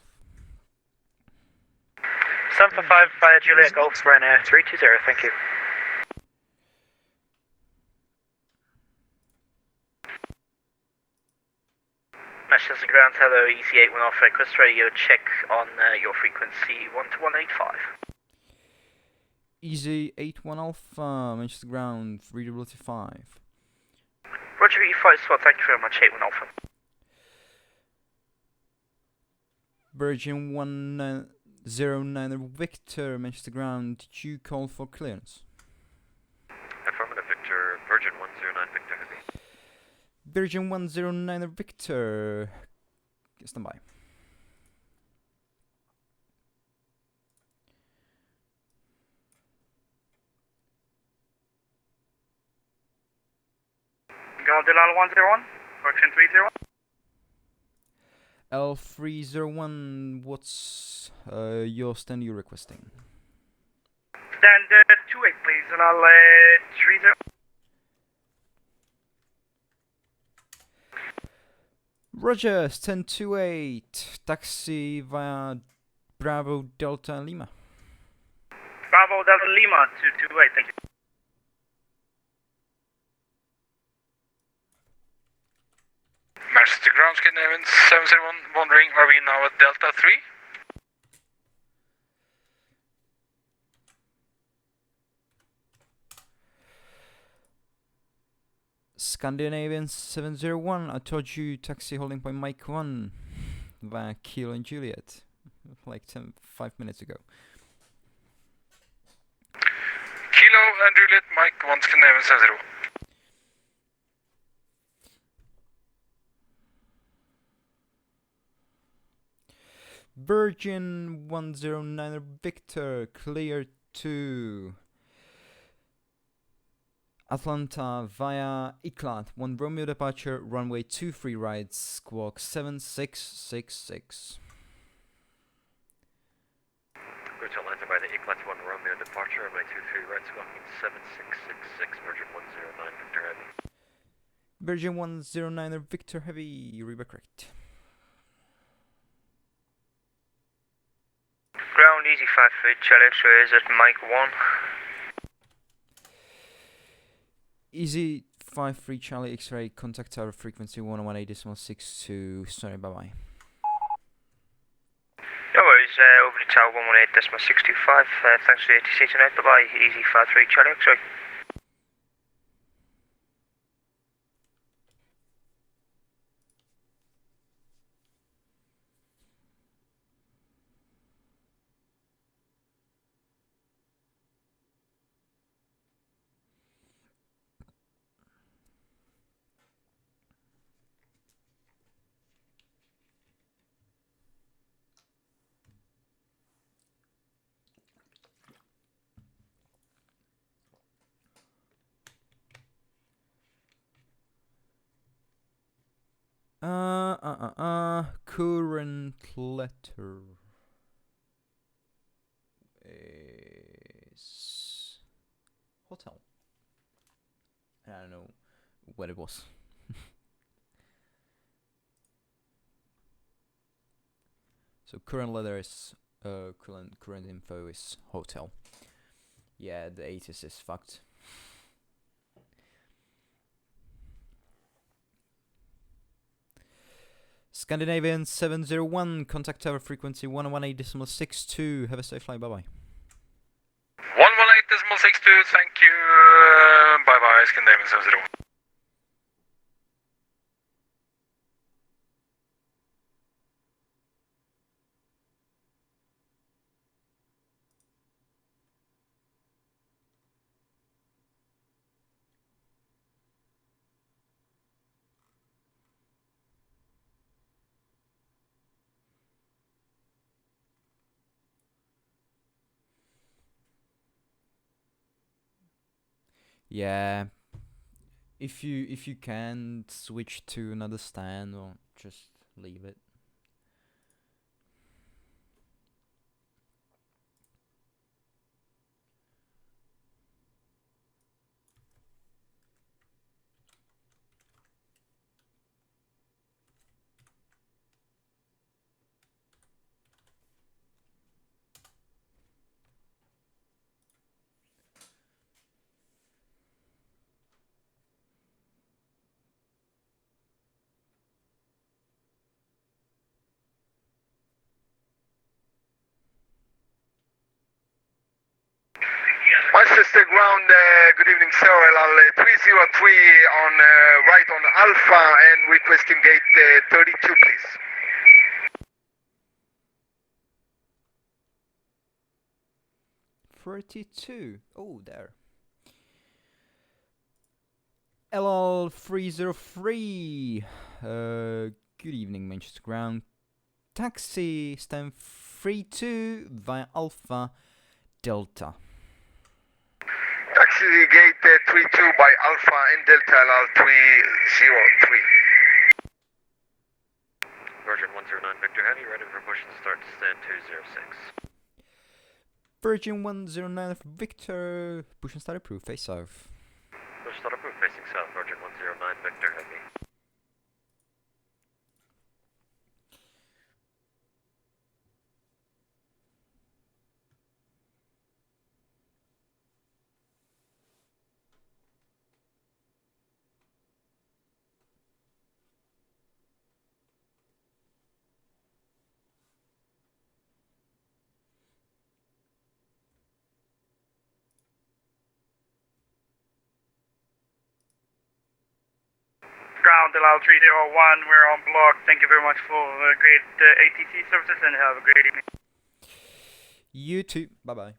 755 via Juliet Golf, Ryanair 320, thank you. Manchester Ground, hello, EC81 off, request radio check on your frequency 12185. Easy 81 Alpha, Manchester Ground 3W5. Roger, E5 spot, thank you very much, 81 Alpha. Virgin 109 Victor, Manchester Ground, did you call for clearance? Affirmative, Victor, Virgin 109 Victor Heavy. Virgin 109 Victor, stand by. Ground Delal 101, correction 301. L301, what's your stand you're requesting? Stand 28, please, Delal 30. Roger, stand 28, taxi via Bravo Delta Lima. Bravo Delta Lima 228, thank you. Manchester Ground, Scandinavian 701, wondering, are we now at Delta 3? Scandinavian 701, I told you taxi holding point Mike 1 via Kilo and Juliet like 5 minutes ago. Kilo and Juliet, Mike 1, Scandinavian 701. Virgin 109 Victor, clear to Atlanta via Eclat, 1 Romeo departure, runway 23 right, squawk 7666. Go to Atlanta by the Eclat 1 Romeo departure, runway 23 right, squawking 7666, Virgin 109 Victor Heavy. Virgin 109 Victor Heavy, reback correct. Ground easy 53, Charlie X-ray is at Mike 1. Easy 53 Charlie X-ray, contact tower frequency 118.62, sorry, bye bye. No worries, over to tower 118.625, thanks for the ATC tonight, bye bye, easy 53 Charlie X-ray. Current letter is hotel. I don't know what it was. So current letter is current info is hotel. Yeah, the ATIS is fucked. Scandinavian 701, contact tower frequency 118.62. Have a safe flight, bye bye. 118.62, thank you. Bye bye, Scandinavian 701. Yeah. If you can switch to another stand or just leave it. Manchester ground, good evening sir, LL 303 on right on Alpha and requesting gate 32 please. 32. Oh, there. LL303. Good evening, Manchester ground. Taxi stand 32 via Alpha Delta. Taxi gate 32 by Alpha and Delta LL 303. Virgin 109 Victor Heavy, ready for push and start to stand 206. Virgin 109 Victor. Push and start approved, face south. Push start approved, facing south, Virgin 109 Victor Heavy. Ground LL 301, we're on block. Thank you very much for great ATC services and have a great evening. You too. Bye bye.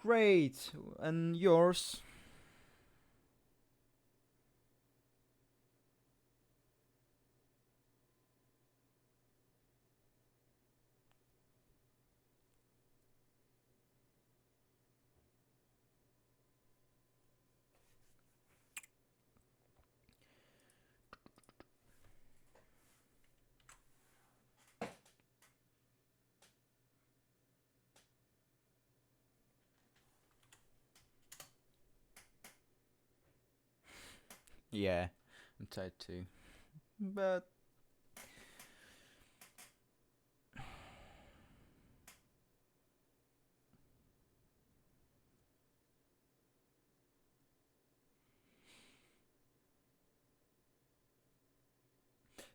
Great. And yours? Yeah, I'm tired too. But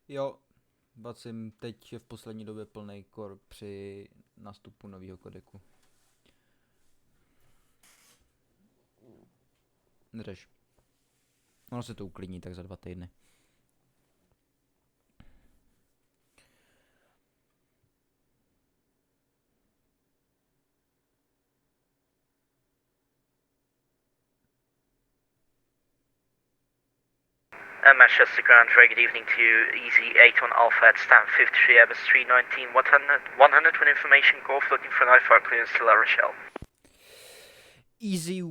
jo, VATSIM teď je v poslední době plný kor při nástupu nového kodeku. Neřeš. Ono se to uklidní tak za 2 týdny. Manchester Ground, very good evening to you. Easy 81 Alpha at stand 53, Airbus 319, 100 with information, Golf looking for an IFR clearance to La Rochelle. Easy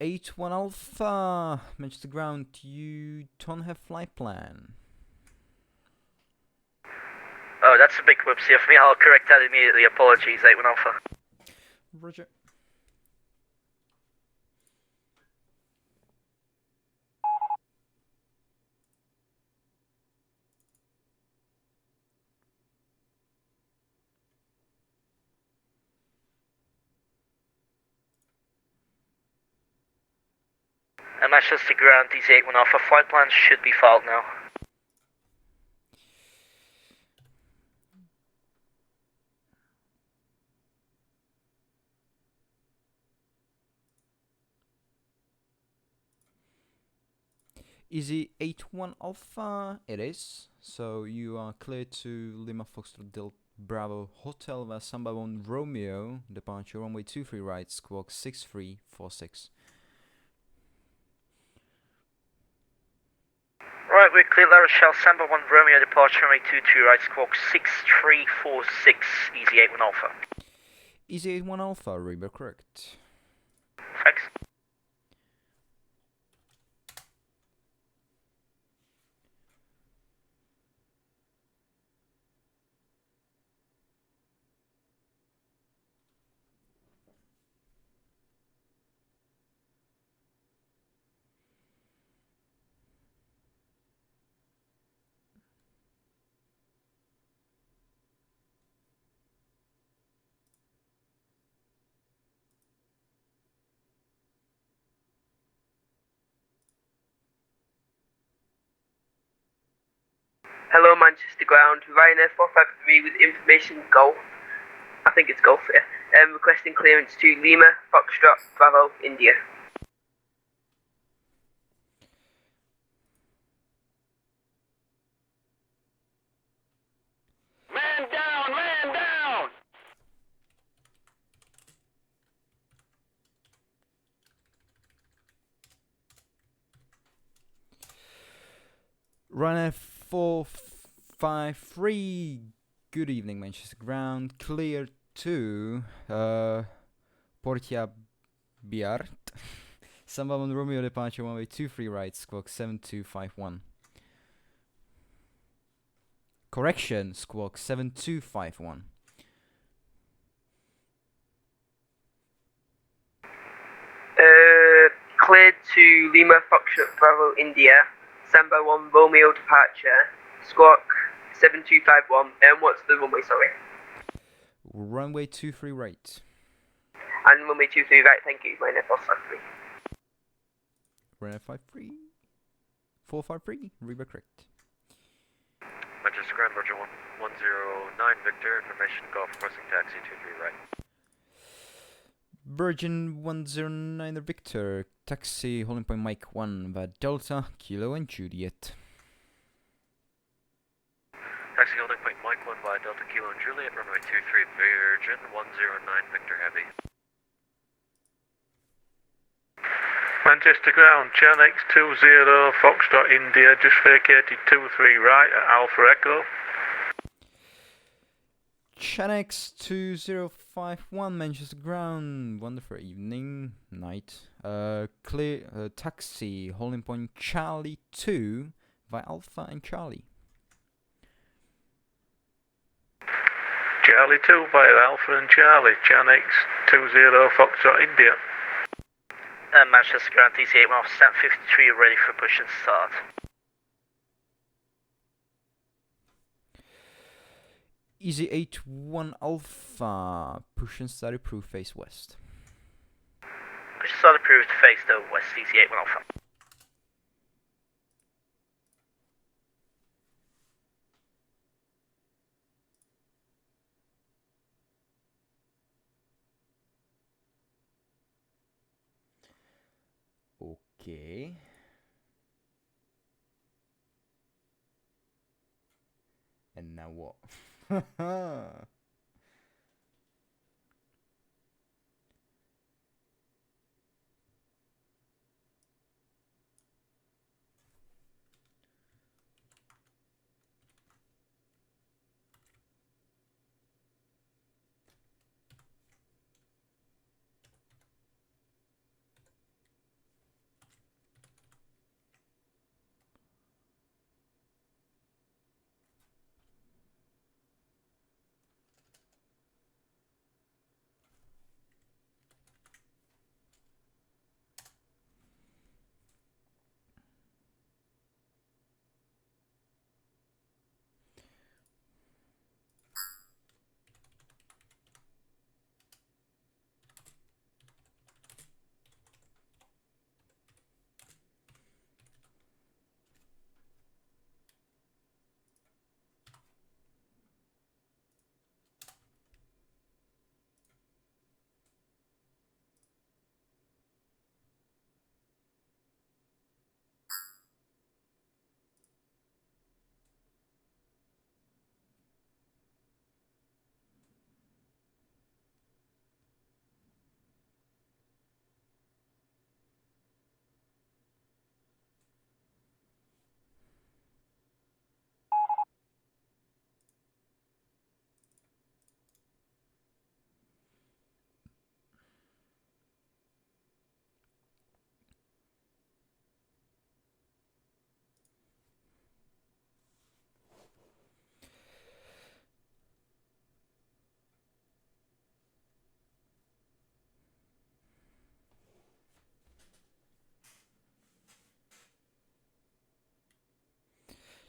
81 Alpha, Manchester Ground, you don't have flight plan. Oh, that's a big whoopsie of me, I'll correct that immediately, apologies, 81 Alpha. Roger. Manchester Ground, Easy 81 Alpha, flight plans should be filed now. Easy 81 Alpha, it is. So you are clear to Lima Foxtrot Del Bravo Hotel via Samba 1 Romeo, departure runway 23 right, squawk 6346. Right, we're clear La Rochelle, Samba 1 Romeo, departure runway 23 right, squawk 6346, Easy 81 Alpha. Easy 81 Alpha, Reba correct. Thanks. Hello, Manchester Ground. Ryanair 453 with information Golf. I think it's Golf, yeah. Requesting clearance to Lima, Foxtrot, Bravo, India. Man down! Man down! Ryanair 453, good evening Manchester Ground, clear to Portia Biart. Samba 1 Romeo departure runway 23 right, squawk 7251. Correction, squawk 7251. Cleared to Lima, Foxtrot, Bravo, India. Samba 1 Romeo departure. Squawk 7251. And what's the runway, sorry? Runway 23 right. And runway 23 right, thank you. Ryanair 453. Ryanair 453, Reba correct. Manchester Grand Virgin 109 Victor, information Golf requesting taxi 23 right. Virgin 109 Victor, taxi holding point Mike 1 via Delta, Kilo and Juliet. Taxi holding point Mike 1 by Delta Kilo and Juliet, runway 23 Virgin 109 Victor Heavy. Manchester Ground, Chanex 20 Foxtrot India, just vacated 23 right at Alpha Echo. Chanex 2051 Manchester Ground, wonderful evening, night. Clear taxi holding point Charlie 2 via Alpha and Charlie. Charlie 2 via Alpha and Charlie, Chanex 20 Foxtrot India. Manchester Ground, Easy 81 Alpha, stand 53, ready for push and start. Easy 81 Alpha, push and start approved, face west. Push and start approved, face the west, Easy 81 Alpha. Okay. And now what?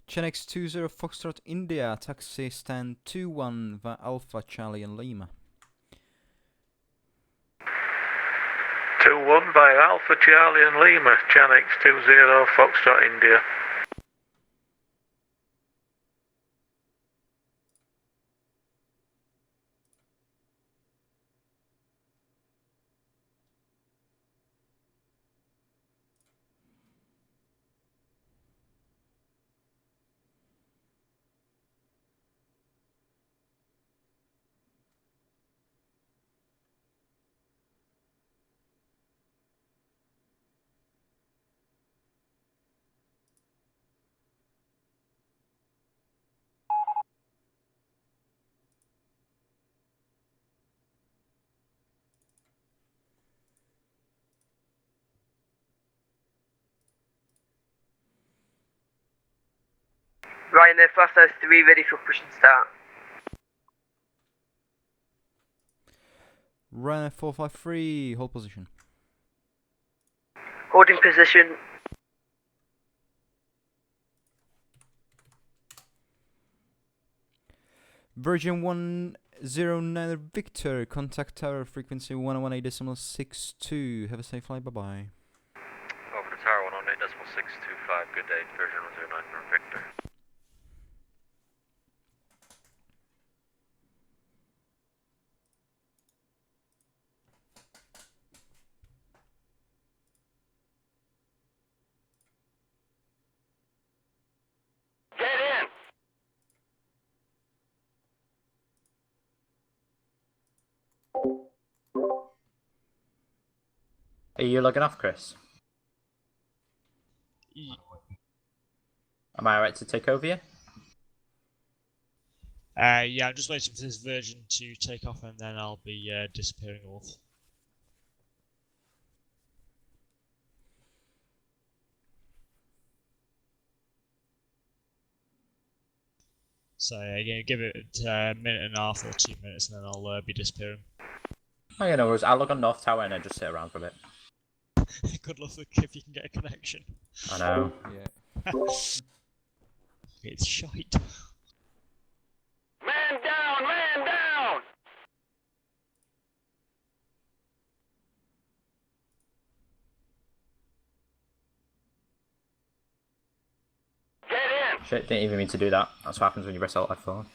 Genex 20 Foxtrot India, taxi stand 21 Alpha Charlie and Lima. 2-1 by Alpha Charlie and Lima, Janex 20 Foxtrot India. Ryanair Fast has 3 ready for push and start. Ryanair 453, hold position. Holding position. Virgin 109 Victor, contact tower frequency 118.62. Have a safe flight, bye bye. Over to tower 118.625. Good day, Virgin 109 for Victor. Are you logging off, Chris? Am I right to take over you? Yeah, I'm just waiting for this Virgin to take off and then I'll be disappearing off. So yeah, give it a minute and a half or 2 minutes and then I'll be disappearing. Oh, yeah, no worries. I'll log on North Tower and then just sit around for a bit. Good luck if you can get a connection. I know. Yeah. It's shite. Man down! Man down! Shit, didn't even mean to do that. That's what happens when you press Alt F4.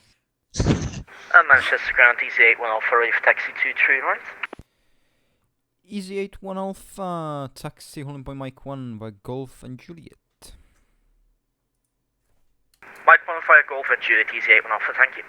Manchester Ground, Easy 81 Alpha, ready for taxi 23, right? Easy 81 Alpha, taxi holding point Mike 1 by Golf and Juliet. Mike 1 Fire Golf and Juliet, Easy 81 Alpha, thank you.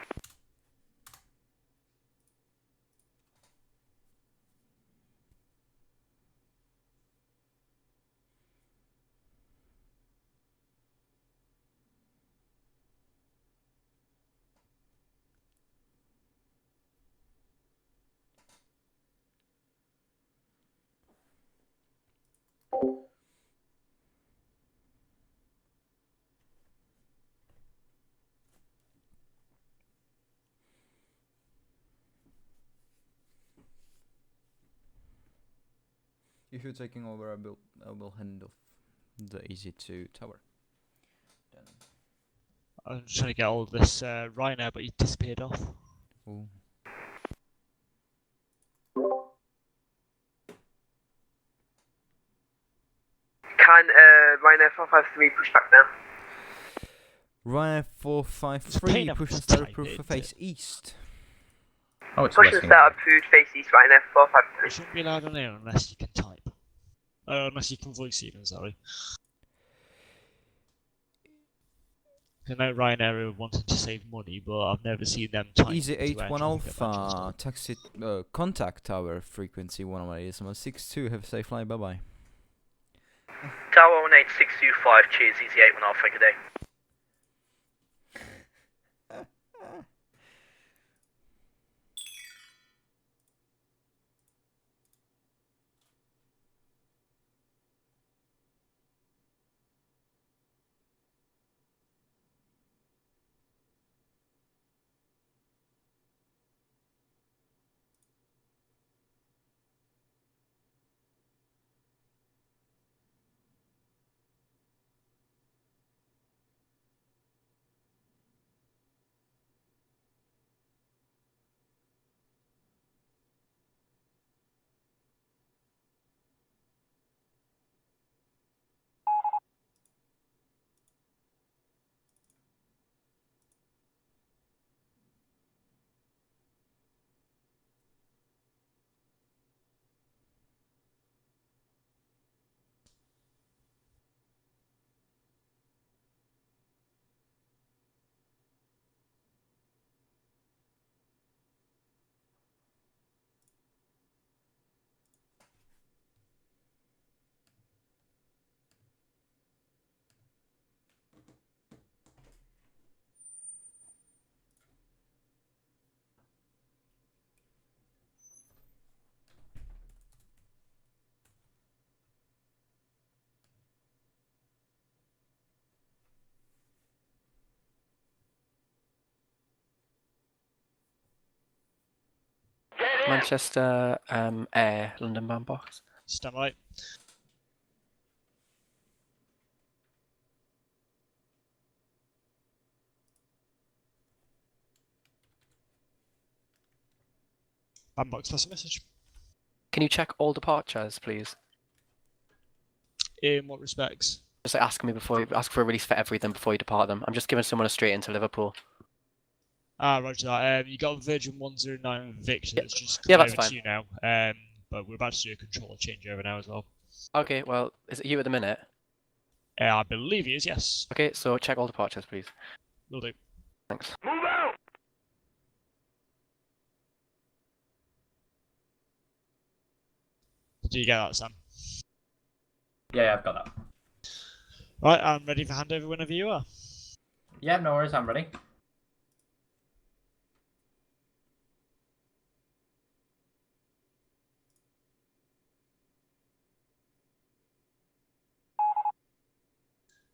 If you're taking over, I will hand off the EZ2 tower. Done. I'm trying to get all of this Ryanair, but he disappeared off. Ooh. Can Ryanair 453 push back now? Ryanair 453, push and start approved for face east. Oh, it's push and start approved face east, Ryanair 453. You shouldn't be allowed on air unless you can type. Unless you can voice even, sorry. I know Ryanair are wanting to save money, but I've never seen them type. Easy 81 Alpha, taxi contact tower frequency 118.62. Have a safe flight, bye bye. Tower 18625, cheers, Easy 81 Alpha, good day. Manchester Air, London bound box. Stand by. Bandbox, pass a message. Can you check all departures, please? In what respects? Just like, ask for a release for everything before you depart them. I'm just giving someone a straight into Liverpool. Roger that. You got Virgin 109 Victor that's just Yeah, that's over fine. to you now. But we're about to do a controller changeover now as well. Okay, well, is it you at the minute? I believe he is, yes. Okay, so check all departures, please. Will do. Thanks. Move out! Do you get that, Sam? Yeah, I've got that. Right, I'm ready for handover whenever you are. Yeah, no worries, I'm ready.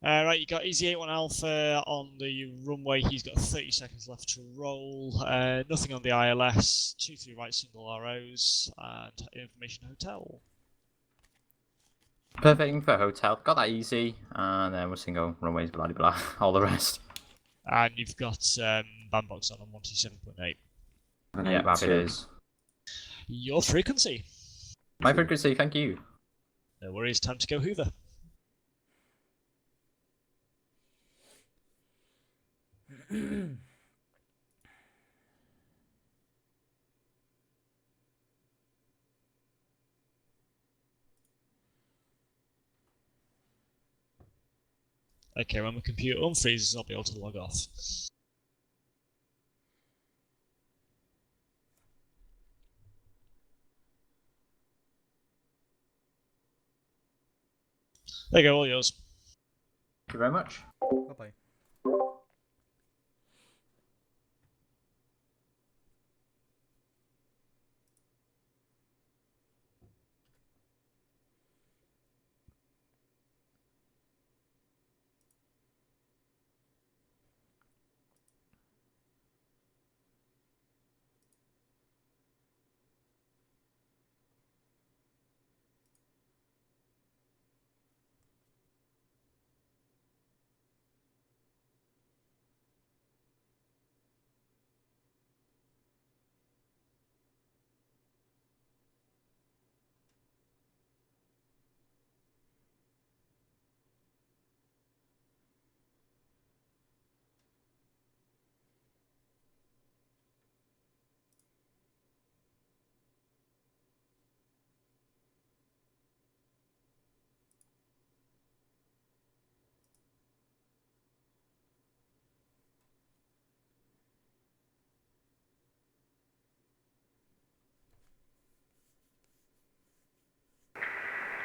Right, you got Easy 81 Alpha on the runway. He's got 30 seconds left to roll. Nothing on the ILS. 2-3 right single ROs and information hotel. Perfect for hotel. Got that easy. And then we're single runways, blah, blah, blah. All the rest. And you've got bandbox on 127.8. Yeah, happy days. Your frequency. My frequency, thank you. No worries, time to go Hoover. Okay, when my computer unfreezes, I'll be able to log off. There you go, all yours. Thank you very much. Bye-bye.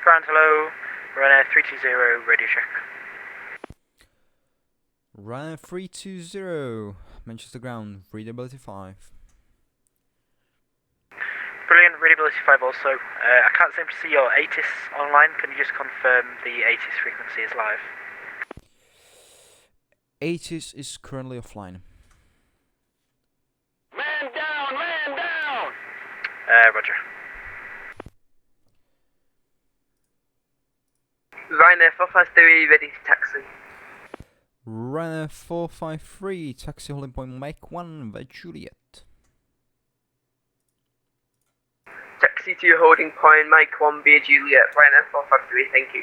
Ground hello, runner 320, radio check. Runner 320, Manchester ground, readability 5. Brilliant, readability 5 also. I can't seem to see your ATIS online. Can you just confirm the ATIS frequency is live? ATIS is currently offline. Man down! Man down! Roger. Ryanair 453 ready to taxi. Runner 453, taxi holding point Mike 1, the Juliet. Taxi to your holding point, Mike 1, via Juliet, Ryanair 453, thank you.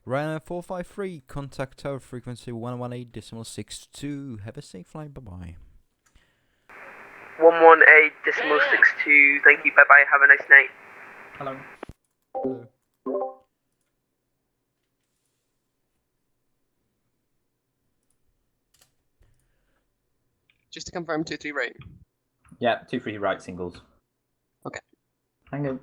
Ryanair 453, contact tower frequency 118.62. Have a safe flight, bye bye. 118.62. Thank you. Bye bye. Have a nice night. Hello. Hello. Just to confirm, 2-3 right. Yeah, 2-3 right singles. Okay. Hang on.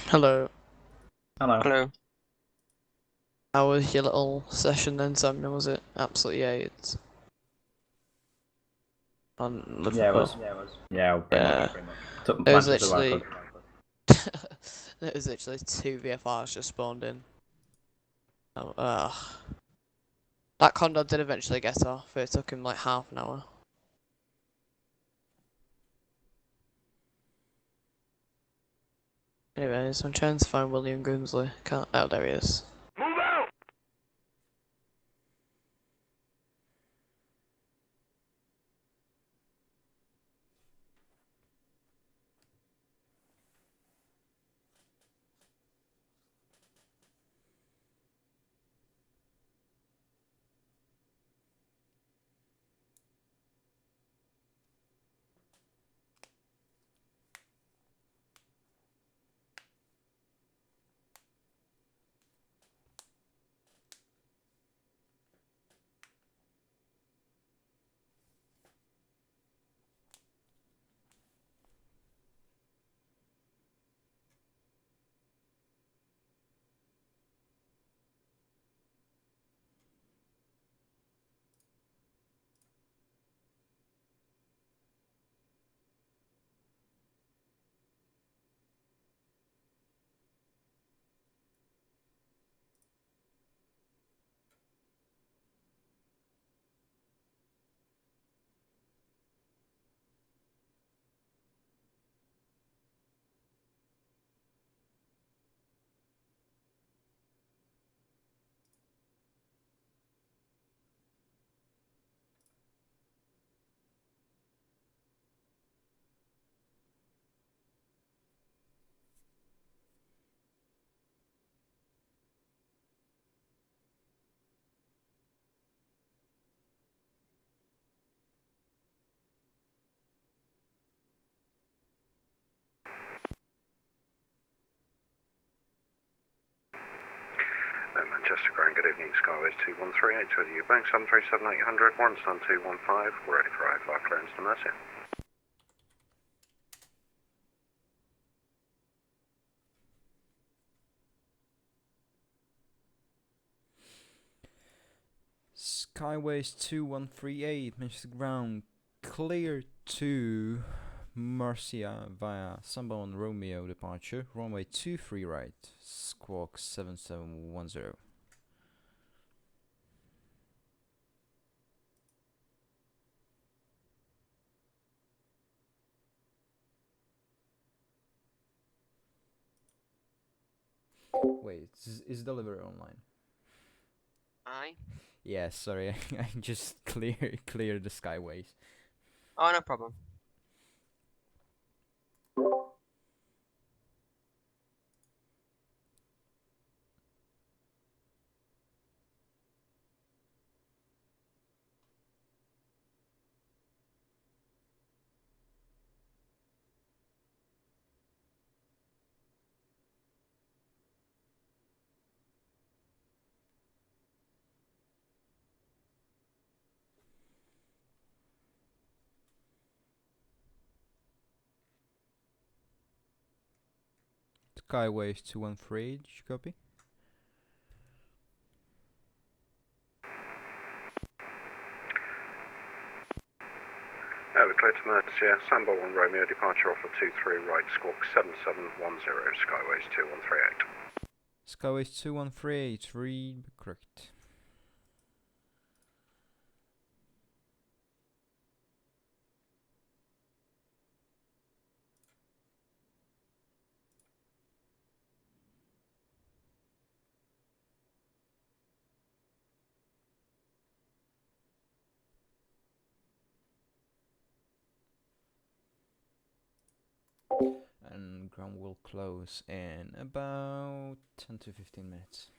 Hello. Hello. Hello. How was your little session then, Samuel? Was it absolutely AIDS? On Liverpool? Yeah, it was. Yeah, pretty much. Took There was Manchester where I literally... could. there was literally 2 VFRs just spawned in. That condor did eventually get off. It took him like half an hour. Anyways, I'm trying to find William Grimsley. Can't. Oh, there he is. Move out! Manchester Grand, good evening, Skyways 2138, with you, bank 737-800, warrant stand 215, we're ready for I-5 clearance to Mercia. Skyways 2138, Manchester Ground, clear to Murcia via Sunbound Romeo departure, runway 23 right, squawk 7710. Wait, is delivery online? Aye. Yeah, sorry, I just clear the Skyways. Oh, no problem. Skyways 2138, did you copy? We're clear to Mercia, Sandbar 1 Romeo, departure off of 23 right, squawk 7710, Skyways 2138. Skyways 2138, read correct. and ground will close in about 10 to 15 minutes.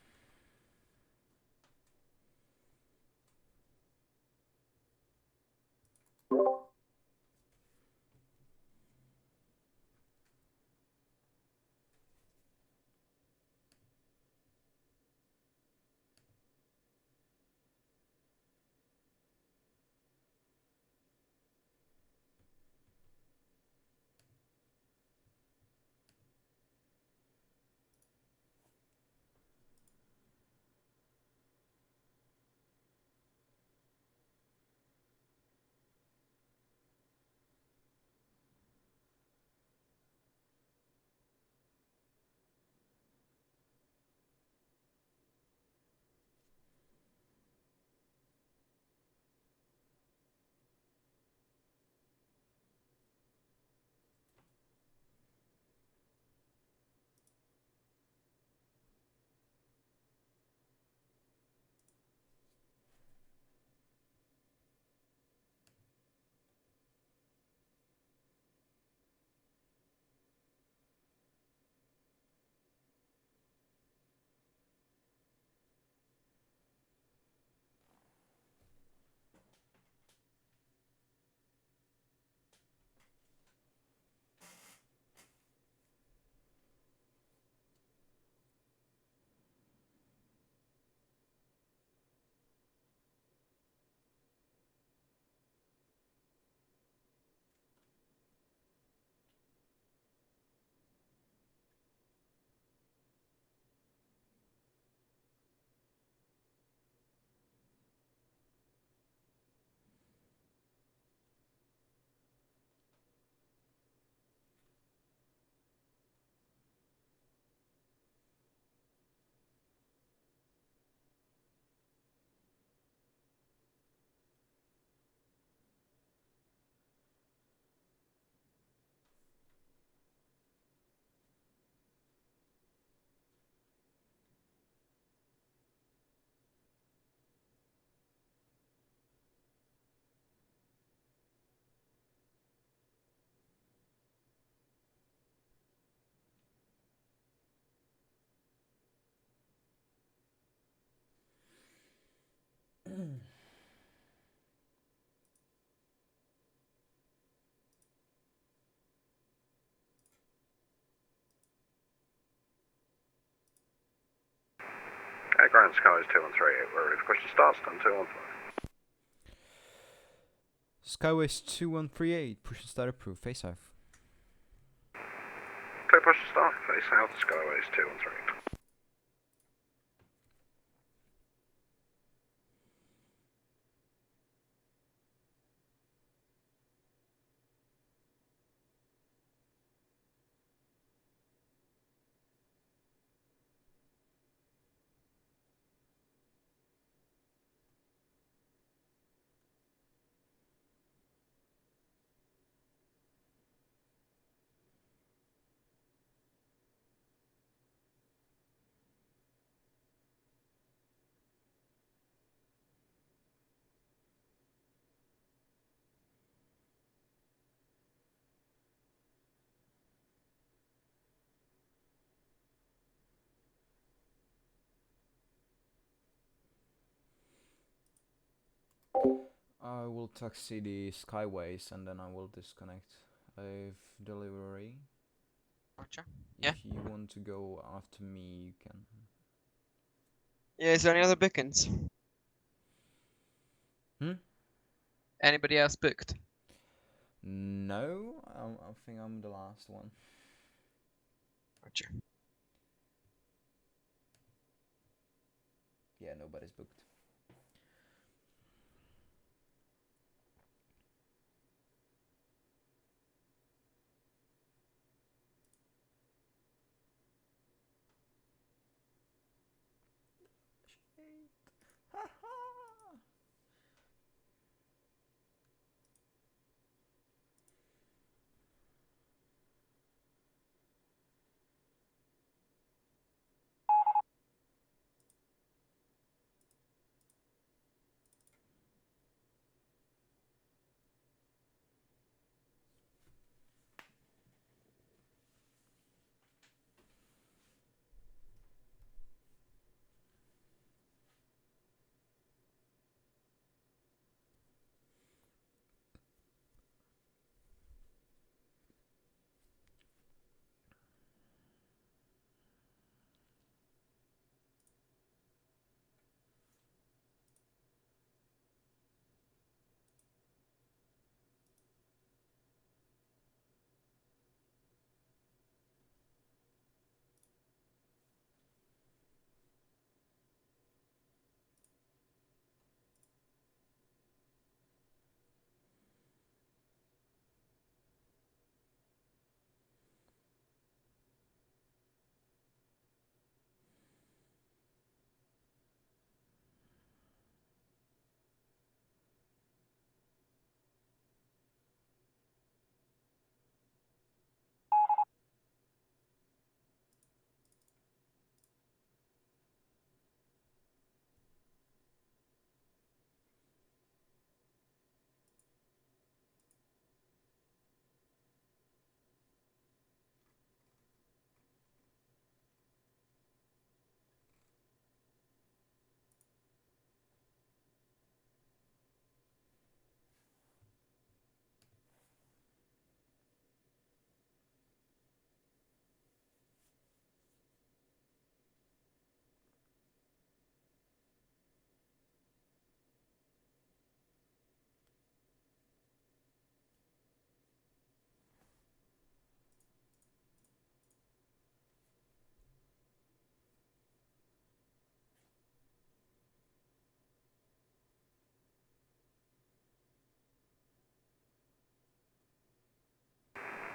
Ground Skies 2138, we're ready for question starts, done 215. Skyways 2138, push and start approved, face south. Clear push to start, face south, Skyways 213. I will taxi the Skyways and then I will disconnect. I've delivery. Gotcha. If you want to go after me, you can. Yeah, is there any other bookings? Anybody else booked? No, I think I'm the last one. Gotcha. Yeah, nobody's booked.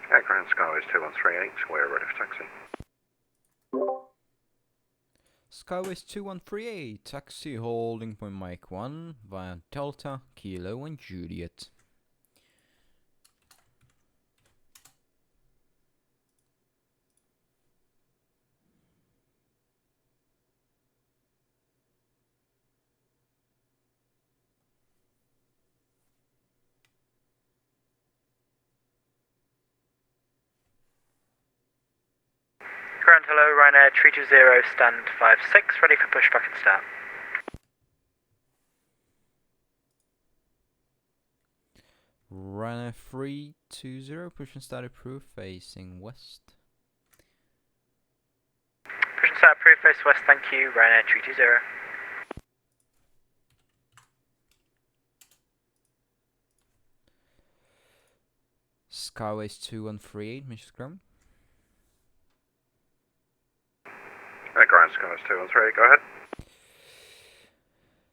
Ground Skyways 2138, we're ready for taxi. Skyways 2138, taxi holding point Mike 1 via Delta, Kilo and Juliet. Ground hello, Ryanair 320, stand 56, ready for pushback and start. Ryanair 320, push and start approved, facing west. Push and start approved, face west, thank you, Ryanair 320. Skyways 2138, Mrs. Ground. Ground Skyways 2138, go ahead.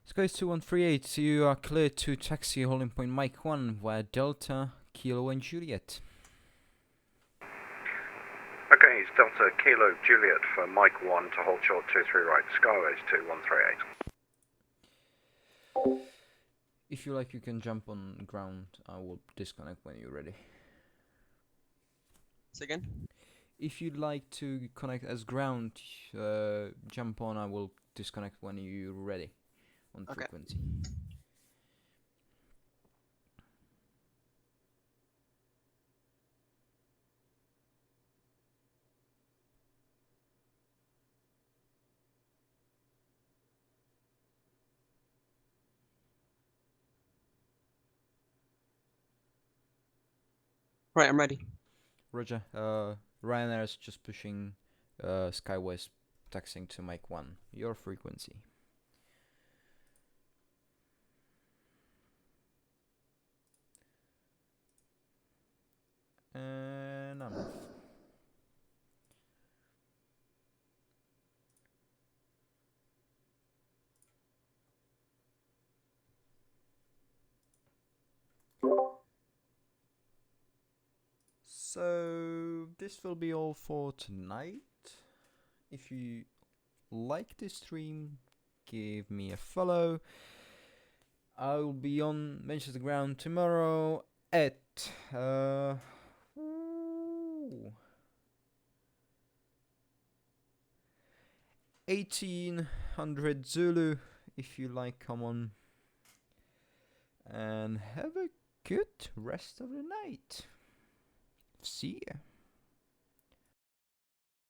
Skyways 2138, you are cleared to taxi holding point Mike 1 via Delta, Kilo and Juliet. Okay, it's Delta Kilo Juliet for Mike 1 to hold short 23 right, Skyways 2138. If you like, you can jump on ground. I will disconnect when you're ready. Say again? If you'd like to connect as ground, jump on. I will disconnect when you're ready on frequency. Right, I'm ready. Roger. Ryanair is just pushing Skyways taxiing to Mike 1. Your frequency. And I'm off. So this will be all for tonight. If you like this stream, give me a follow. I'll be on Manchester Ground tomorrow at 1800 Zulu. If you like, come on and have a good rest of the night. See ya.